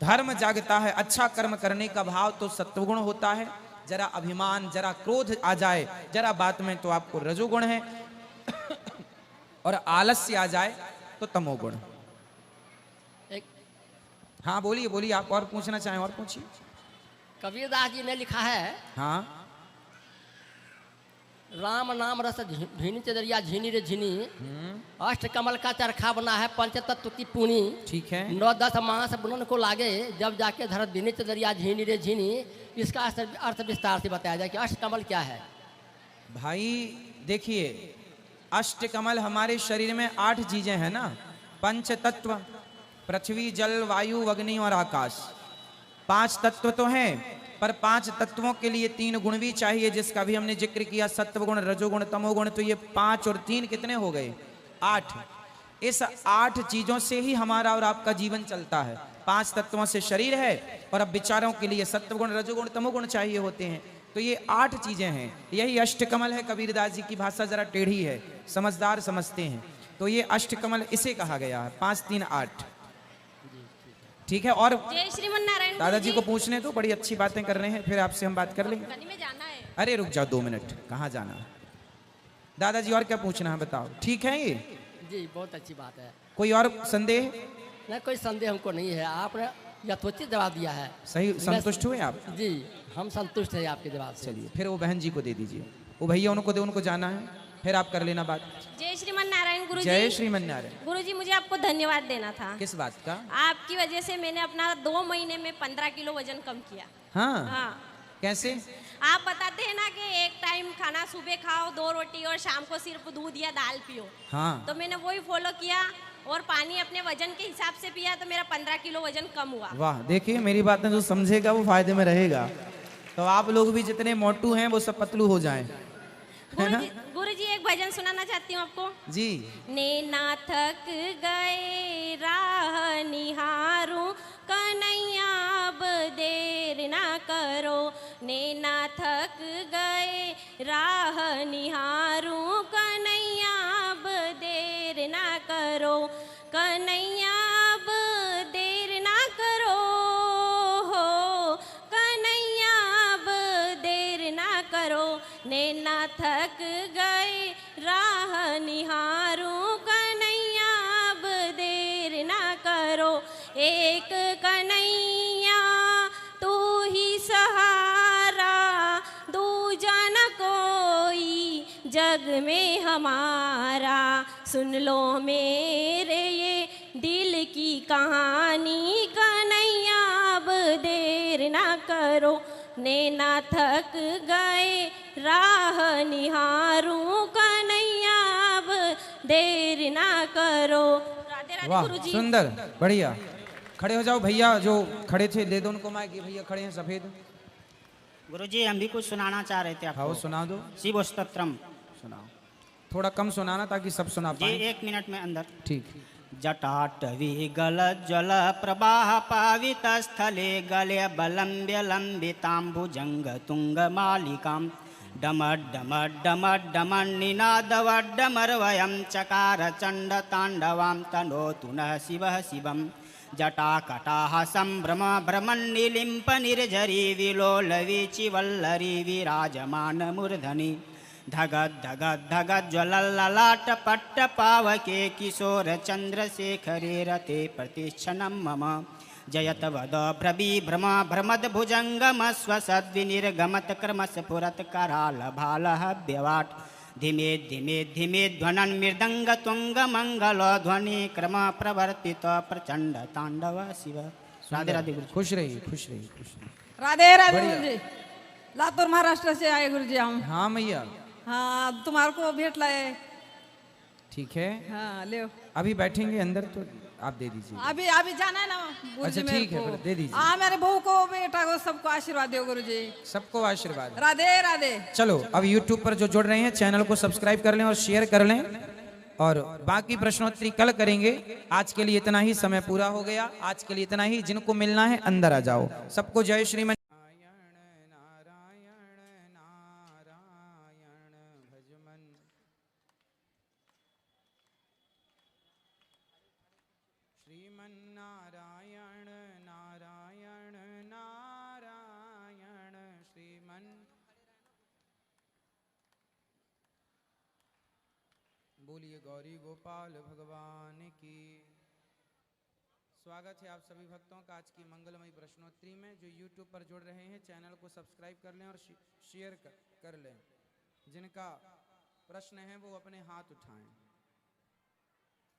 धर्म जागता है, अच्छा कर्म करने का भाव, तो सत्वगुण होता है। जरा अभिमान, जरा क्रोध आ जाए जरा बात में, तो आपको रजोगुण है, और आलस्य आ जाए तो तमोगुण। हाँ बोलिए बोलिए, आप और पूछना चाहें और पूछिए।
कबीरदास जी ने लिखा है,
हाँ,
राम नाम रस झीनी चदरिया झीनी रे झीनी, अष्ट कमल का चरखा बना है पंच तत्व की पूनी।
ठीक है।
9-10 मास बुनन को लागे, जब जाके धर दीनी चदरिया झीनी रे झीनी। इसका अर्थ विस्तार से बताया जाए कि अष्ट कमल क्या है।
भाई देखिए, अष्ट कमल हमारे शरीर में 8 चीजें हैं ना, पंच तत्व, पृथ्वी जल वायु अग्नि और आकाश। 5 तत्व तो हैं, पर 5 तत्वों के लिए 3 गुण भी चाहिए, जिसका भी हमने जिक्र किया, सत्वगुण, रजोगुण, तमोगुण। तो ये 5 और 3 कितने हो गए? 8। इस 8 चीजों से ही हमारा और आपका जीवन चलता है। 5 तत्वों से शरीर है, और अब विचारों के लिए सत्वगुण, रजोगुण, तमोगुण चाहिए होते हैं। तो ये 8 चीजें हैं, यही अष्टकमल है। कबीरदास जी की भाषा जरा टेढ़ी है, समझदार समझते हैं। तो ये अष्टकमल इसे कहा गया है, 5, 3, 8। ठीक है। और
जय श्रीमन नारायण।
दादाजी को पूछने तो, बड़ी अच्छी बातें कर रहे हैं, फिर आपसे हम बात कर लेंगे।
कहीं में जाना है।
अरे रुक जाओ 2 मिनट, कहाँ जाना है दादाजी? और क्या पूछना है बताओ। ठीक है ये
जी, बहुत अच्छी बात है।
कोई और संदेह?
नहीं, कोई संदेह हमको नहीं है, आपने यथोचित जवाब दिया है।
सही, संतुष्ट हुए आप?
जी, हम संतुष्ट हैं आपके जवाब से।
चलिए, फिर वो बहन जी को दे दीजिए, वो भैया उनको दे, उनको जाना है, फिर आप कर लेना बात।
जय श्रीमन नारायण गुरुजी।
जय श्रीमन नारायण।
गुरुजी, मुझे आपको धन्यवाद देना था।
किस बात का?
आपकी वजह से मैंने अपना 2 महीने में 15 किलो वजन कम किया।
हाँ,
हाँ।
कैसे?
आप बताते हैं ना कि एक टाइम खाना सुबह खाओ, 2 रोटी, और शाम को सिर्फ दूध या दाल पियो।
हाँ।
तो मैंने वही फॉलो किया, और पानी अपने वजन के हिसाब से पिया, तो मेरा 15 किलो वजन कम हुआ।
वाह, देखिए मेरी बातें जो समझेगा वो फायदे में रहेगा। तो आप लोग भी जितने मोटू हैं वो सब पतलू हो जाएं, है ना?
गुरुजी, एक भजन सुनाना चाहती हूँ आपको
जी।
नैना थक गए राह निहारूं, कन्हैया अब देर ना करो। नैना थक गए राह निहारूं, कन्हैया अब देर ना करो। कन्हैया अब देर ना करो, हो कन्हैया अब देर ना करो। नैना थक गए राह निहारूं, कन्हैया अब देर ना करो। एक कन्हैया तू ही सहारा, दूजा न कोई जग में हमारा। सुन लो मेरे ये दिल की कहानी, कन्हैया अब देर ना करो। नैना थक गए राह निहारूं, कन्हैया अब देर ना करो। राधे राधे
वाह,
गुरुजी।
सुंदर, बढ़िया। खड़े हो जाओ भैया, जो खड़े थे ले दो उनको माइक। ये भैया खड़े हैं सफेद।
गुरुजी, हम भी कुछ सुनाना चाह रहे थे आपको।
हाँ, सुना दो।
शिव स्तोत्रम
सुनाओ, थोड़ा कम सुनाना ताकि सब सुना पाए।
1 मिनट में अंदर।
ठीक।
जटाटवी गल जल प्रवाह पावित स्थले गले बलम्ब्य लंबितांबुजंग तुंग मालिकाम डमड डमड डमड डमन निनादवड्डमर्वयं चकार चंड तांडवां तनोतु नः शिवः शिवं। जटाकटाः संभ्रम भ्रमन्निलिम्प निर्झरी विलोलवीचि वल्लरी विराजमान मूर्धनि। धगद धगद धगद ज्वलल्ललाट पट्ट पावके किशोर चंद्रशेखरे रते प्रतिक्षणं मम। जयत वद भ्रवी भ्रम भ्रमद भुजंगम स्वसद्विनिर्गमत क्रमश पुरत कराल भालः व्यवाट। धीमे धीमे धीमे ध्वनन मृदंग तुंग मंगल ध्वनि क्रम प्रवर्तित प्रचंड तांडव शिव। राधे राधे गुरु।
खुश रहिए, खुश रहिए, खुश रहिए।
राधे राधे गुरुजी। लातूर महाराष्ट्र से आए गुरुजी हम।
हाँ मैया।
हाँ, तुम्हारे को भेंट लाए।
ठीक है।
हाँ, ले
अभी बैठेंगे अंदर तो आप दे दीजिए।
अभी अभी जाना है ना गुरुजी।
अच्छा ठीक है, फिर दे दीजिए।
हाँ, मेरे बहू को बेटा को सबको आशीर्वाद दो गुरुजी।
सबको आशीर्वाद।
राधे राधे।
चलो, अब YouTube पर जो जुड़ रहे हैं चैनल को सब्सक्राइब कर लें और शेयर कर लें, और बाकी प्रश्नोत्तरी कल करेंगे। आज के लिए इतना ही, समय पूरा हो गया। आज के लिए इतना ही। जिनको मिलना है अंदर आ जाओ। सबको जय श्रीमन। श्रीमन बोलिए गौरी गोपाल भगवान की। स्वागत है आप सभी भक्तों का आज की मंगलमयी प्रश्नोत्तरी में। जो YouTube पर जुड़ रहे हैं चैनल को सब्सक्राइब कर लें और शेयर कर लें। जिनका प्रश्न है वो अपने हाथ उठाएं।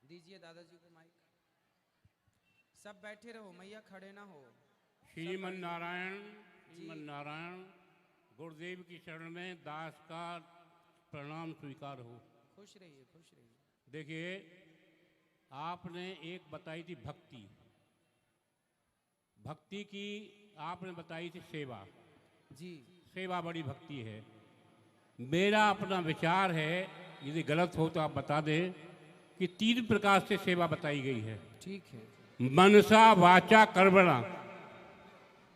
दीजिए दादाजी को माइक। सब बैठे रहो, मैया खड़े ना हो।
श्रीमन नारायण गुरुदेव की शरण में दास का प्रणाम स्वीकार हो।
खुश रहिए, खुश रहिए।
देखिए, आपने एक बताई थी भक्ति की आपने बताई थी सेवा।
जी,
सेवा बड़ी भक्ति है। मेरा अपना विचार है, यदि गलत हो तो आप बता दें, कि 3 प्रकार से सेवा बताई गई है।
ठीक है।
मनसा वाचा कर्मणा,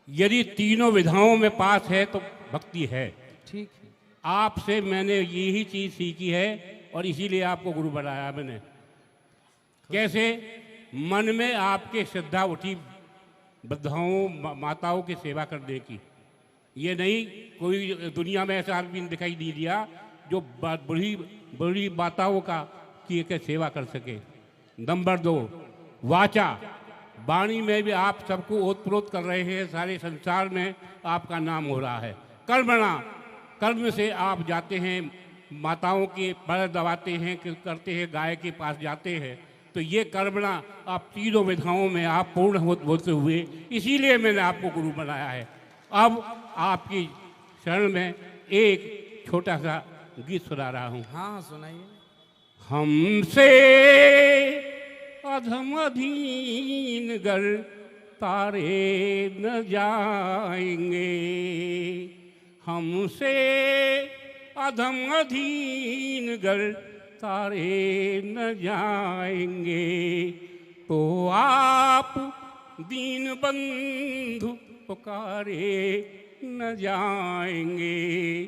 यदि तीनों विधाओं में पास है तो भक्ति है।
ठीक है।
आपसे मैंने यही चीज सीखी है और इसीलिए आपको गुरु बनाया मैंने। कैसे? मन में आपके श्रद्धा उठी वृद्धाओं माताओं की सेवा करने की। ये नहीं कोई दुनिया में ऐसा आदमी दिखाई नहीं दिया जो बड़ी माताओं का की सेवा कर सके। नंबर 2, वाचा, वाणी में भी आप सबको ओतप्रोत कर रहे हैं, सारे संसार में आपका नाम हो रहा है। कर्मणा, कर्म से आप जाते हैं, माताओं के पैर दबाते हैं, करते हैं, गाय के पास जाते हैं। तो ये कर्मणा आप तीनों विधाओं में आप पूर्ण होते हुए, इसीलिए मैंने आपको गुरु बनाया है। अब आपकी शरण में एक छोटा सा गीत सुना रहा हूँ।
हाँ सुनाइए।
हमसे अधम अधीन गर तारे न जाएंगे, हमसे अधम अधीन गर तारे न जाएंगे, तो आप दीन बंधु पुकारे न जाएंगे,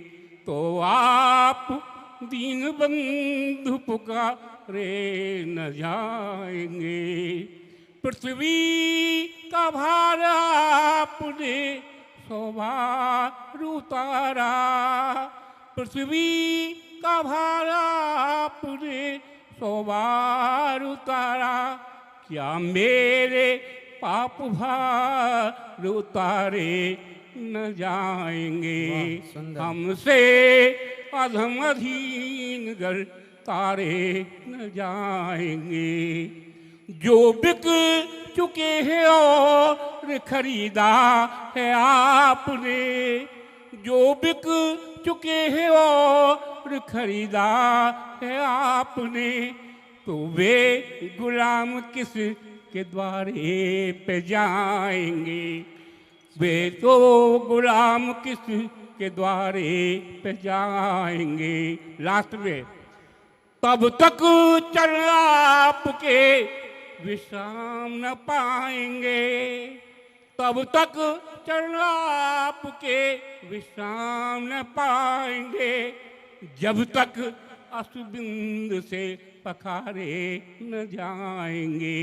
तो आप दीन बंधु पुकारे न जाएंगे। पृथ्वी का भार आपने 100 बार उतारा, पृथ्वी का भार आपने 100 बार उतारा, क्या मेरे पाप भार उतारे न जाएंगे, हमसे अधम अधीन गर तारे न जाएंगे। जो बिक चुके हैं और खरीदा है आपने, जो बिक चुके हैं और खरीदा है आपने, तो वे गुलाम किस के द्वारे पे जाएंगे, वे तो गुलाम किस के द्वारे पे जाएंगे। लास्ट में, तब तक चल आपके विश्राम न पाएंगे, तब तक चल आपके विश्राम न पाएंगे, जब तक अश्रुबिंद से पखारे न जाएंगे,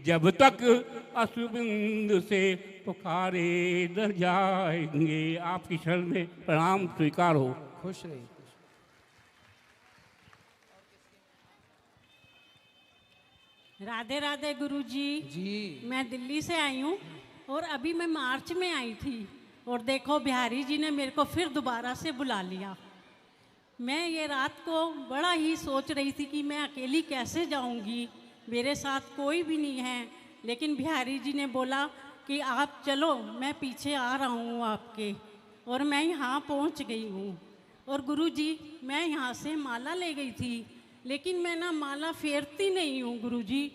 जब तक अश्रुबिंद से पुकारे न जाएंगे। आपकी शरण में प्रणाम स्वीकार हो।
खुश रहिए।
राधे राधे गुरुजी।
जी,
मैं दिल्ली से आई हूँ और अभी मैं मार्च में आई थी और देखो बिहारी जी ने मेरे को फिर दोबारा से बुला लिया। मैं ये रात को बड़ा ही सोच रही थी कि मैं अकेली कैसे जाऊंगी, मेरे साथ कोई भी नहीं है, लेकिन बिहारी जी ने बोला कि आप चलो, मैं पीछे आ रहा हूँ आपके, और मैं यहाँ पहुँच गई हूँ। और गुरुजी, मैं यहाँ से माला ले गई थी, लेकिन मैं ना माला फेरती नहीं हूँ गुरुजी,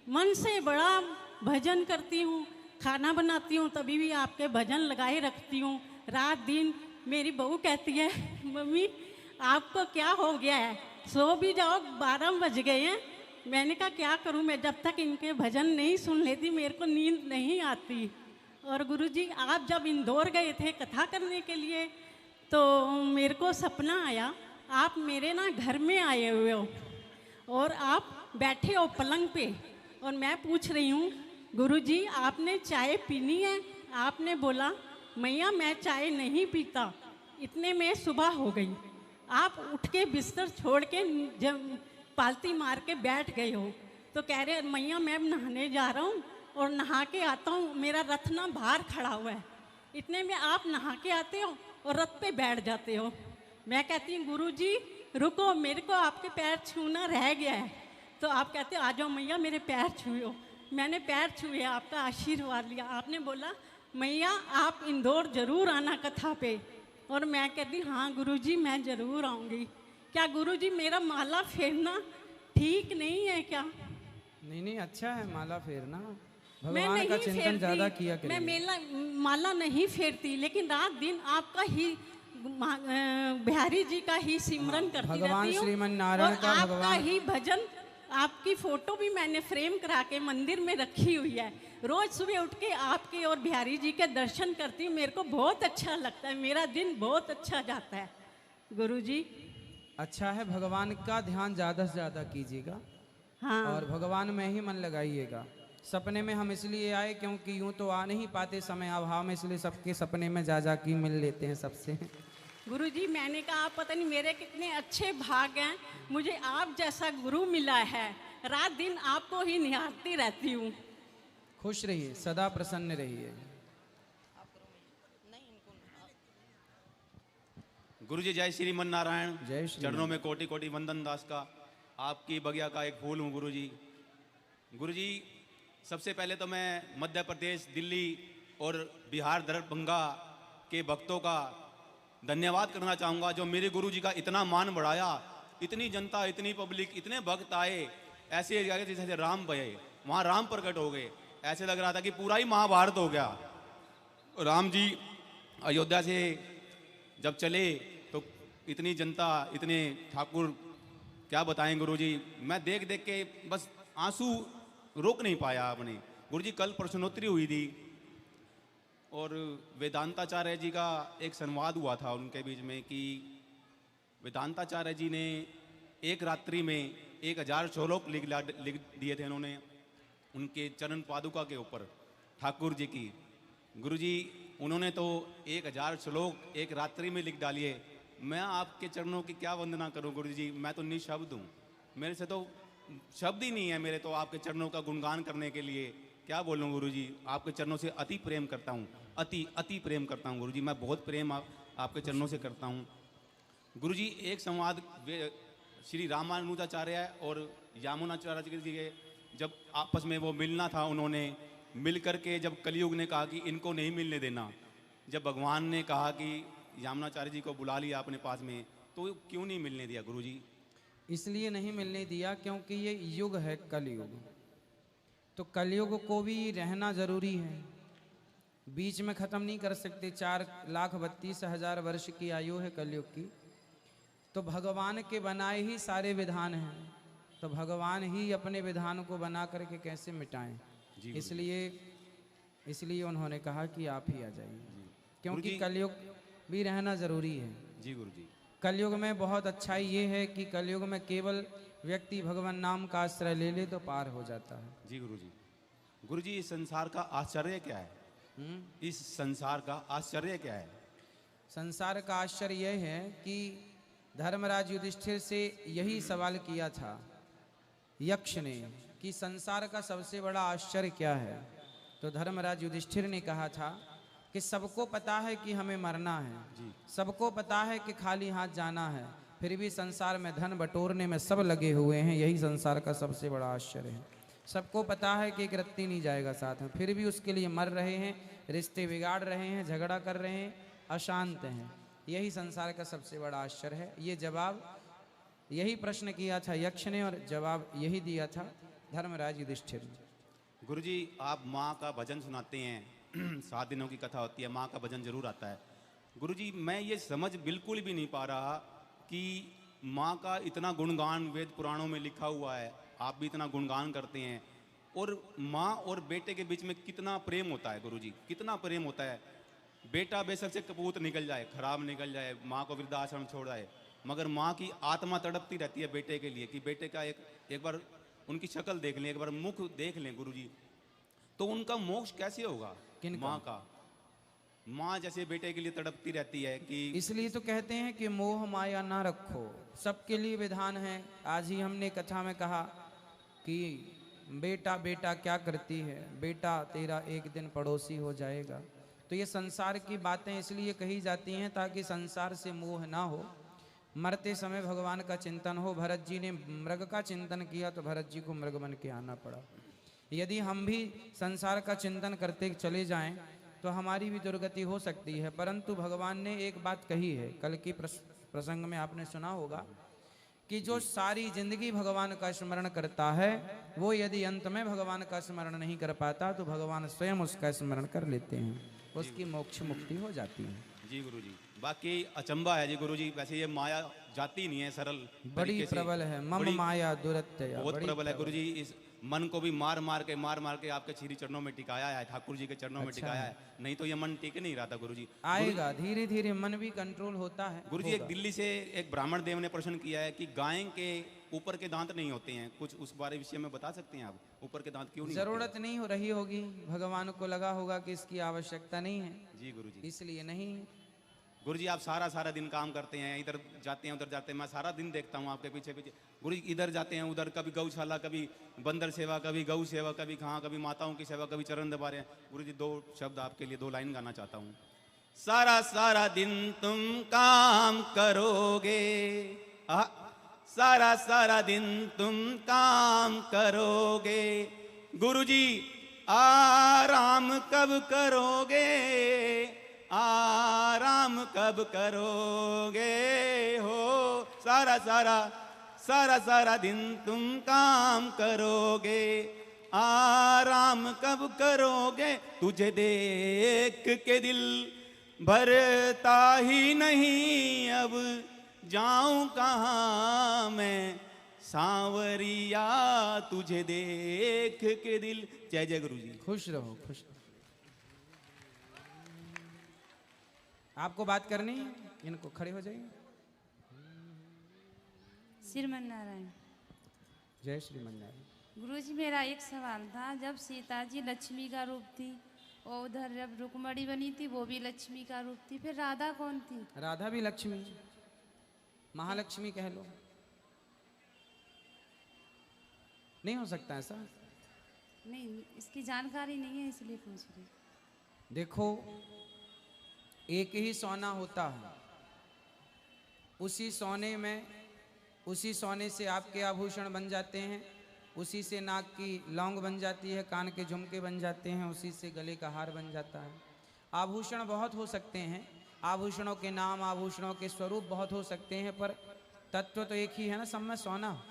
मन से बड़ा भजन करती हूँ, खाना बनाती हूँ तभी भी आपके भजन लगाए रखती हूँ रात दिन। मेरी बहू कहती है मम्मी आपको क्या हो गया है, सो भी जाओ, 12 बज गए हैं। मैंने कहा क्या करूं, मैं जब तक इनके भजन नहीं सुन लेती मेरे को नींद नहीं आती। और गुरुजी, आप जब इंदौर गए थे कथा करने के लिए तो मेरे को सपना आया, आप मेरे ना घर में आए हुए हो और आप बैठे हो पलंग पे, और मैं पूछ रही हूँ गुरुजी आपने चाय पीनी है? आपने बोला मैया मैं चाय नहीं पीता। इतने में सुबह हो गई। आप उठ के बिस्तर छोड़ के जब पालती मार के बैठ गए हो तो कह रहे मैया मैं नहाने जा रहा हूँ और नहा के आता हूँ, मेरा रथ ना बाहर खड़ा हुआ है। इतने में आप नहा के आते हो और रथ पे बैठ जाते हो। मैं कहती हूँ गुरुजी रुको, मेरे को आपके पैर छूना रह गया है। तो आप कहते हो आ जाओ मैया मेरे पैर छुओ। मैंने पैर छुए, आपका आशीर्वाद लिया। आपने बोला मैया आप इंदौर ज़रूर आना कथा पे। और मैं कहती हाँ गुरुजी मैं ज़रूर आऊँगी। क्या गुरुजी मेरा माला फेरना ठीक नहीं है क्या?
नहीं नहीं, अच्छा है माला फेरना,
मैं
भगवान
नहीं
का चिंतन ज्यादा किया
फेरती, मैं
करिए।
माला नहीं फेरती, लेकिन रात दिन आपका ही बिहारी जी का ही सिमरन करती
भगवान
रहती हूँ।
श्रीमन नारायण
और
का
आपका
भगवान
ही भजन, आपकी फोटो भी मैंने फ्रेम करा के मंदिर में रखी हुई है। रोज सुबह उठ के आपके और बिहारी जी के दर्शन करती हूँ, मेरे को बहुत अच्छा लगता है, मेरा दिन बहुत अच्छा जाता है। गुरुजी
अच्छा है, भगवान का ध्यान ज़्यादा से ज़्यादा कीजिएगा।
हाँ।
और भगवान में ही मन लगाइएगा। सपने में हम इसलिए आए क्योंकि यूं तो आ नहीं पाते समय अभाव में, इसलिए सबके सपने में जा के मिल लेते हैं सबसे।
गुरुजी मैंने कहा आप पता नहीं मेरे कितने अच्छे भाग हैं, मुझे आप जैसा गुरु मिला है। रात दिन आपको ही निहारती रहती हूँ।
खुश रहिए, सदा प्रसन्न रहिए।
गुरुजी जय श्रीमन नारायण।
जय श्री
चरणों में कोटि कोटि वंदन दास का। आपकी बगिया का एक फूल हूँ गुरुजी। गुरुजी सबसे पहले तो मैं मध्य प्रदेश, दिल्ली और बिहार दरभंगा के भक्तों का धन्यवाद करना चाहूँगा, जो मेरे गुरुजी का इतना मान बढ़ाया। इतनी जनता, इतनी पब्लिक, इतने भक्त आए, ऐसे जैसे राम भये वहाँ राम प्रकट हो गए। ऐसे लग रहा था कि पूरा ही महाभारत हो गया। राम जी अयोध्या से जब चले तो इतनी जनता, इतने ठाकुर, क्या बताएं गुरुजी। मैं देख देख के बस आंसू रोक नहीं पाया अपने। गुरुजी कल प्रश्नोत्तरी हुई थी और वेदांताचार्य जी का एक संवाद हुआ था उनके बीच में कि वेदांताचार्य जी ने एक रात्रि में 1000 श्लोक लिख दिए थे उन्होंने उनके चरण पादुका के ऊपर ठाकुर जी की। गुरुजी उन्होंने तो 1000 श्लोक एक रात्रि में लिख डालिए। मैं आपके चरणों की क्या वंदना करूं गुरुजी, मैं तो निशब्द हूँ। मेरे से तो शब्द ही नहीं है मेरे तो आपके चरणों का गुणगान करने के लिए। क्या बोलूं गुरुजी, आपके चरणों से अति प्रेम करता हूँ, अति प्रेम करता हूँ गुरुजी। मैं बहुत प्रेम आपके चरणों से करता हूँ गुरुजी। एक संवाद श्री रामानुजाचार्य और यामुनाचार्य जी के जब आपस में वो मिलना था, उन्होंने मिल करके जब कलयुग ने कहा कि इनको नहीं मिलने देना, जब भगवान ने कहा कि यामुनाचार्य जी को बुला लिया अपने पास में, तो क्यों नहीं मिलने दिया गुरुजी?
इसलिए नहीं मिलने दिया क्योंकि ये युग है कलयुग। तो कलयुग को भी रहना जरूरी है, बीच में ख़त्म नहीं कर सकते। 4,32,000 वर्ष की आयु है कलयुग की। तो भगवान के बनाए ही सारे विधान हैं, तो भगवान ही अपने विधान को बना करके कैसे मिटाएं। इसलिए उन्होंने कहा कि आप ही आ जाइए, क्योंकि कलयुग भी रहना जरूरी है।
जी गुरुजी।
कलयुग में बहुत अच्छाई ये है कि कलयुग में केवल व्यक्ति भगवान नाम का आश्रय ले ले तो पार हो जाता है।
जी गुरुजी। गुरुजी इस संसार का आश्चर्य क्या है? इस संसार का आश्चर्य क्या है?
संसार का आश्चर्य यह है कि धर्मराज युधिष्ठिर से यही सवाल किया था यक्ष ने कि संसार का सबसे बड़ा आश्चर्य क्या है। तो धर्मराज युधिष्ठिर ने कहा था कि सबको पता है कि हमें मरना है, सबको पता है कि खाली हाथ जाना है, फिर भी संसार में धन बटोरने में सब लगे हुए हैं। यही संसार का सबसे बड़ा आश्चर्य है। सबको पता है कि एक रत्ती नहीं जाएगा साथ में, फिर भी उसके लिए मर रहे हैं, रिश्ते बिगाड़ रहे हैं, झगड़ा कर रहे हैं, अशांत हैं। यही संसार का सबसे बड़ा आश्चर्य है। ये जवाब, यही प्रश्न किया था यक्ष ने और जवाब यही दिया था धर्मराज युधिष्ठिर ने।
गुरुजी आप माँ का भजन सुनाते हैं, 7 दिनों की कथा होती है, माँ का भजन जरूर आता है। गुरुजी मैं ये समझ बिल्कुल भी नहीं पा रहा कि माँ का इतना गुणगान वेद पुराणों में लिखा हुआ है, आप भी इतना गुणगान करते हैं, और माँ और बेटे के बीच में कितना प्रेम होता है गुरुजी, कितना प्रेम होता है। बेटा बेशक से कपूत निकल जाए, खराब निकल जाए, माँ को वृद्धाश्रम छोड़ जाए, मगर माँ की आत्मा तड़पती रहती है बेटे के लिए कि बेटे का एक बार उनकी शक्ल देख लें, एक बार मुख देख लें गुरुजी। तो उनका मोक्ष कैसे होगा? माँ का माँ जैसे बेटे के लिए तड़पती रहती है कि
इसलिए तो कहते हैं कि मोह माया ना रखो, सबके लिए विधान है। आज ही हमने कथा में कहा कि बेटा बेटा क्या करती है, बेटा तेरा एक दिन पड़ोसी हो जाएगा। तो ये संसार की बातें इसलिए कही जाती हैं ताकि संसार से मोह ना हो, मरते समय भगवान का चिंतन हो। भरत जी ने मृग का चिंतन किया तो भरत जी को मृग बन के आना पड़ा। यदि हम भी संसार का चिंतन करते चले जाएं तो हमारी भी दुर्गति हो सकती है। परंतु भगवान ने एक बात कही है, कल की प्रसंग में आपने सुना होगा कि जो सारी जिंदगी भगवान का स्मरण करता है वो यदि अंत में भगवान का स्मरण नहीं कर पाता तो भगवान स्वयं उसका स्मरण कर लेते हैं, उसकी मोक्ष मुक्ति हो जाती है।
जी गुरु जी, बाकी अचंबा है जी गुरु जी, वैसे ये माया जाती नहीं है सरल
बड़ी
तरीके से।
प्रबल है, मम माया दुरत्यया,
बहुत
बड़ी
प्रबल है गुरु जी। इस मन को भी मार मार के आपके श्री चरणों में टिकाया है, ठाकुर जी के चरणों में
अच्छा
टिकाया
है।
है, नहीं तो ये मन टिक नहीं रहा था गुरु जी।
आएगा धीरे धीरे, मन भी कंट्रोल होता है।
गुरु जी, एक
होगा।
दिल्ली से एक ब्राह्मण देव ने प्रश्न किया है कि गाय के ऊपर के दांत नहीं होते हैं, कुछ उस बारे विषय में बता सकते हैं आप? ऊपर के दांत क्यों नहीं
जरूरत नहीं हो रही होगी, भगवान को लगा होगा कि इसकी आवश्यकता नहीं है
जी गुरु जी,
इसलिए नहीं।
गुरु जी आप सारा दिन काम करते हैं, इधर जाते हैं उधर जाते हैं, मैं सारा दिन देखता हूँ आपके पीछे पीछे। गुरु जी इधर जाते हैं उधर, कभी गौशाला, कभी बंदर सेवा, कभी गौ सेवा, कभी कहाँ, कभी माताओं की सेवा, कभी चरण दबा रहे हैं। गुरु जी 2 शब्द आपके लिए 2 लाइन गाना चाहता हूँ। सारा दिन तुम काम करोगे, सारा दिन तुम काम करोगे, गुरु जी आराम कब करोगे, आराम कब करोगे हो। सारा दिन तुम काम करोगे, आराम कब करोगे, तुझे देख के दिल भरता ही नहीं, अब जाऊं कहाँ मैं सांवरिया, तुझे देख के दिल। जय जय गुरु जी।
खुश रहो, खुश रहो। आपको बात करनी है, इनको खड़े हो जाइए।
श्रीमन नारायण।
जय श्रीमन नारायण।
गुरुजी मेरा एक सवाल था, जब सीता जी लक्ष्मी का रूप थी और उधर जब रुक्मणी बनी थी वो भी लक्ष्मी का रूप थी, फिर राधा कौन थी?
राधा भी लक्ष्मी, महालक्ष्मी कह लो। नहीं हो सकता ऐसा?
नहीं, इसकी जानकारी नहीं है इसलिए पूछ रही।
देखो, एक ही सोना होता है, उसी सोने में, उसी सोने से आपके आभूषण बन जाते हैं, उसी से नाक की लौंग बन जाती है, कान के झुमके बन जाते हैं, उसी से गले का हार बन जाता है। आभूषण बहुत हो सकते हैं, आभूषणों के नाम, आभूषणों के स्वरूप बहुत हो सकते हैं, पर तत्व तो एक ही है ना, सब में सोना।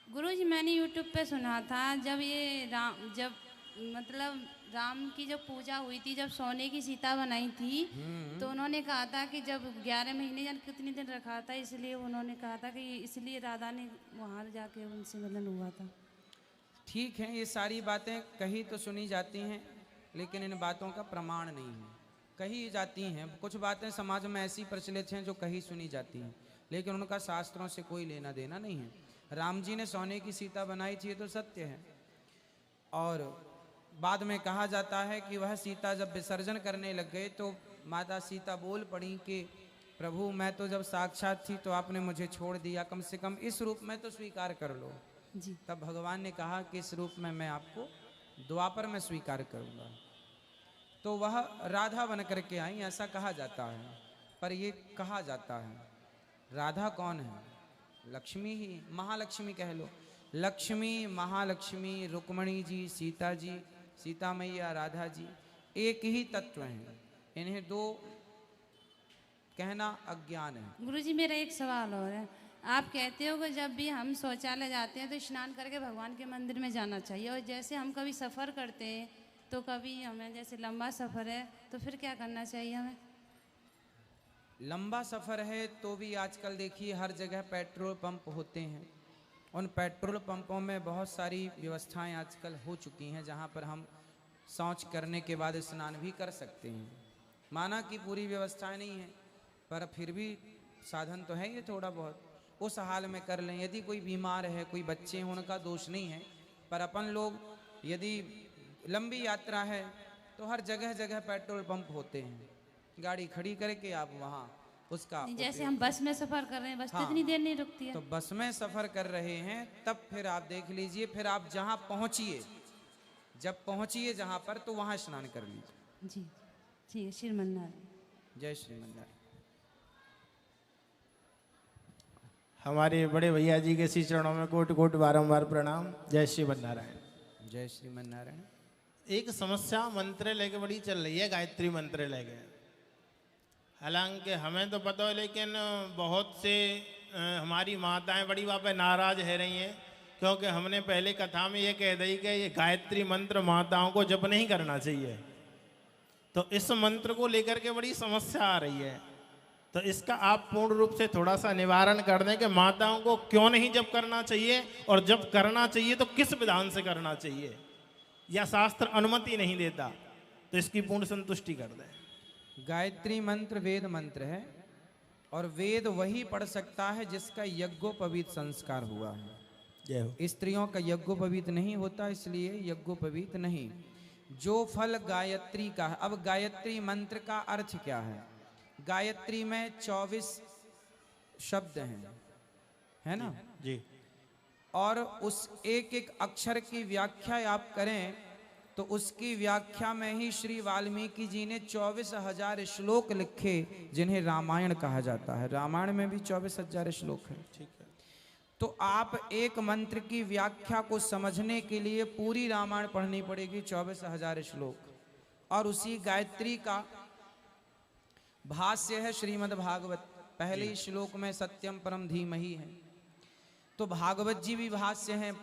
गुरुजी मैंने यूट्यूब पे सुना था, जब ये राम की जब पूजा हुई थी, जब सोने की सीता बनाई थी, तो उन्होंने कहा था कि जब 11 महीने या कितने दिन रखा था, इसलिए उन्होंने कहा था कि इसलिए राधा ने वहाँ जाके उनसे मिलन हुआ था।
ठीक है, ये सारी बातें कही तो सुनी जाती हैं, लेकिन इन बातों का प्रमाण नहीं है। कही जाती हैं, कुछ बातें समाज में ऐसी प्रचलित हैं जो कही सुनी जाती हैं, लेकिन उनका शास्त्रों से कोई लेना देना नहीं है। राम जी ने सोने की सीता बनाई थी, ये तो सत्य है। और बाद में कहा जाता है कि वह सीता जब विसर्जन करने लग गए तो माता सीता बोल पड़ी कि प्रभु मैं तो जब साक्षात थी तो आपने मुझे छोड़ दिया, कम से कम इस रूप में तो स्वीकार कर लो
जी।
तब भगवान ने कहा कि इस रूप में मैं आपको द्वापर में स्वीकार करूंगा। तो वह राधा बन करके आई, ऐसा कहा जाता है। पर ये कहा जाता है राधा कौन है? लक्ष्मी ही, महालक्ष्मी कह लो। लक्ष्मी, महालक्ष्मी, रुक्मणी जी, सीता जी, सीता मैया, राधा जी एक ही तत्व हैं, इन्हें 2 कहना अज्ञान है।
गुरुजी मेरा एक सवाल और है, आप कहते हो कि जब भी हम शौचालय जाते हैं तो स्नान करके भगवान के मंदिर में जाना चाहिए, और जैसे हम कभी सफ़र करते हैं तो कभी हमें जैसे लंबा सफ़र है तो फिर क्या करना चाहिए हमें?
लंबा सफ़र है तो भी आजकल देखिए हर जगह पेट्रोल पंप होते हैं, उन पेट्रोल पंपों में बहुत सारी व्यवस्थाएं आजकल हो चुकी हैं जहां पर हम शौच करने के बाद स्नान भी कर सकते हैं। माना कि पूरी व्यवस्थाएं नहीं है, पर फिर भी साधन तो है ये थोड़ा बहुत, उस हाल में कर लें। यदि कोई बीमार है, कोई बच्चे हैं, उनका दोष नहीं है, पर अपन लोग यदि लंबी यात्रा है तो हर जगह जगह पेट्रोल पंप होते हैं, गाड़ी खड़ी करके आप वहाँ उसका
जैसे हम बस में सफर कर रहे हैं, बस तो इतनी देर नहीं रुकती है।
तो बस में सफर कर रहे हैं तब फिर आप देख लीजिए, फिर आप जहाँ पहुँचिए, जब पहुँचिए जहाँ पर तो वहाँ स्नान कर लीजिए।
जी ठीक है, श्रीमन्नारायण।
जय श्रीमन्नारायण।
हमारे बड़े भैया जी के श्री चरणों में कोटि कोटि बारंबार प्रणाम। जय श्रीमन्नारायण।
जय श्रीमन्नारायण।
एक समस्या मंत्रालय के बड़ी चल रही है, गायत्री मंत्रालय के। हालांकि हमें तो पता है, लेकिन बहुत से हमारी माताएं बड़ी वहाँ पे नाराज है रही हैं, क्योंकि हमने पहले कथा में ये कह दी कि ये गायत्री मंत्र माताओं को जप नहीं करना चाहिए। तो इस मंत्र को लेकर के बड़ी समस्या आ रही है, तो इसका आप पूर्ण रूप से थोड़ा सा निवारण कर दें कि माताओं को क्यों नहीं जप करना चाहिए, और जप करना चाहिए तो किस विधान से करना चाहिए, या शास्त्र अनुमति नहीं देता, तो इसकी पूर्ण संतुष्टि कर दें।
गायत्री मंत्र वेद मंत्र है, और वेद वही पढ़ सकता है जिसका यज्ञोपवीत संस्कार हुआ है। स्त्रियों का यज्ञोपवीत नहीं होता, इसलिए यज्ञोपवीत नहीं। जो फल गायत्री का है, अब गायत्री मंत्र का अर्थ क्या है? गायत्री में 24 शब्द हैं, है ना
जी।
और उस एक एक अक्षर की व्याख्या आप करें तो उसकी व्याख्या में ही श्री वाल्मीकि जी ने 24,000 श्लोक लिखे, जिन्हें रामायण कहा जाता है। रामायण में भी 24,000 श्लोक है।
ठीक है।
तो आप एक मंत्र की व्याख्या को समझने के लिए पूरी रामायण पढ़नी पड़ेगी, 24,000 श्लोक। और उसी गायत्री का भाष्य है श्रीमद् भागवत। पहले श्लोक में सत्यम परम धीमहि है, तो भागवत जी भी भाष्य हैं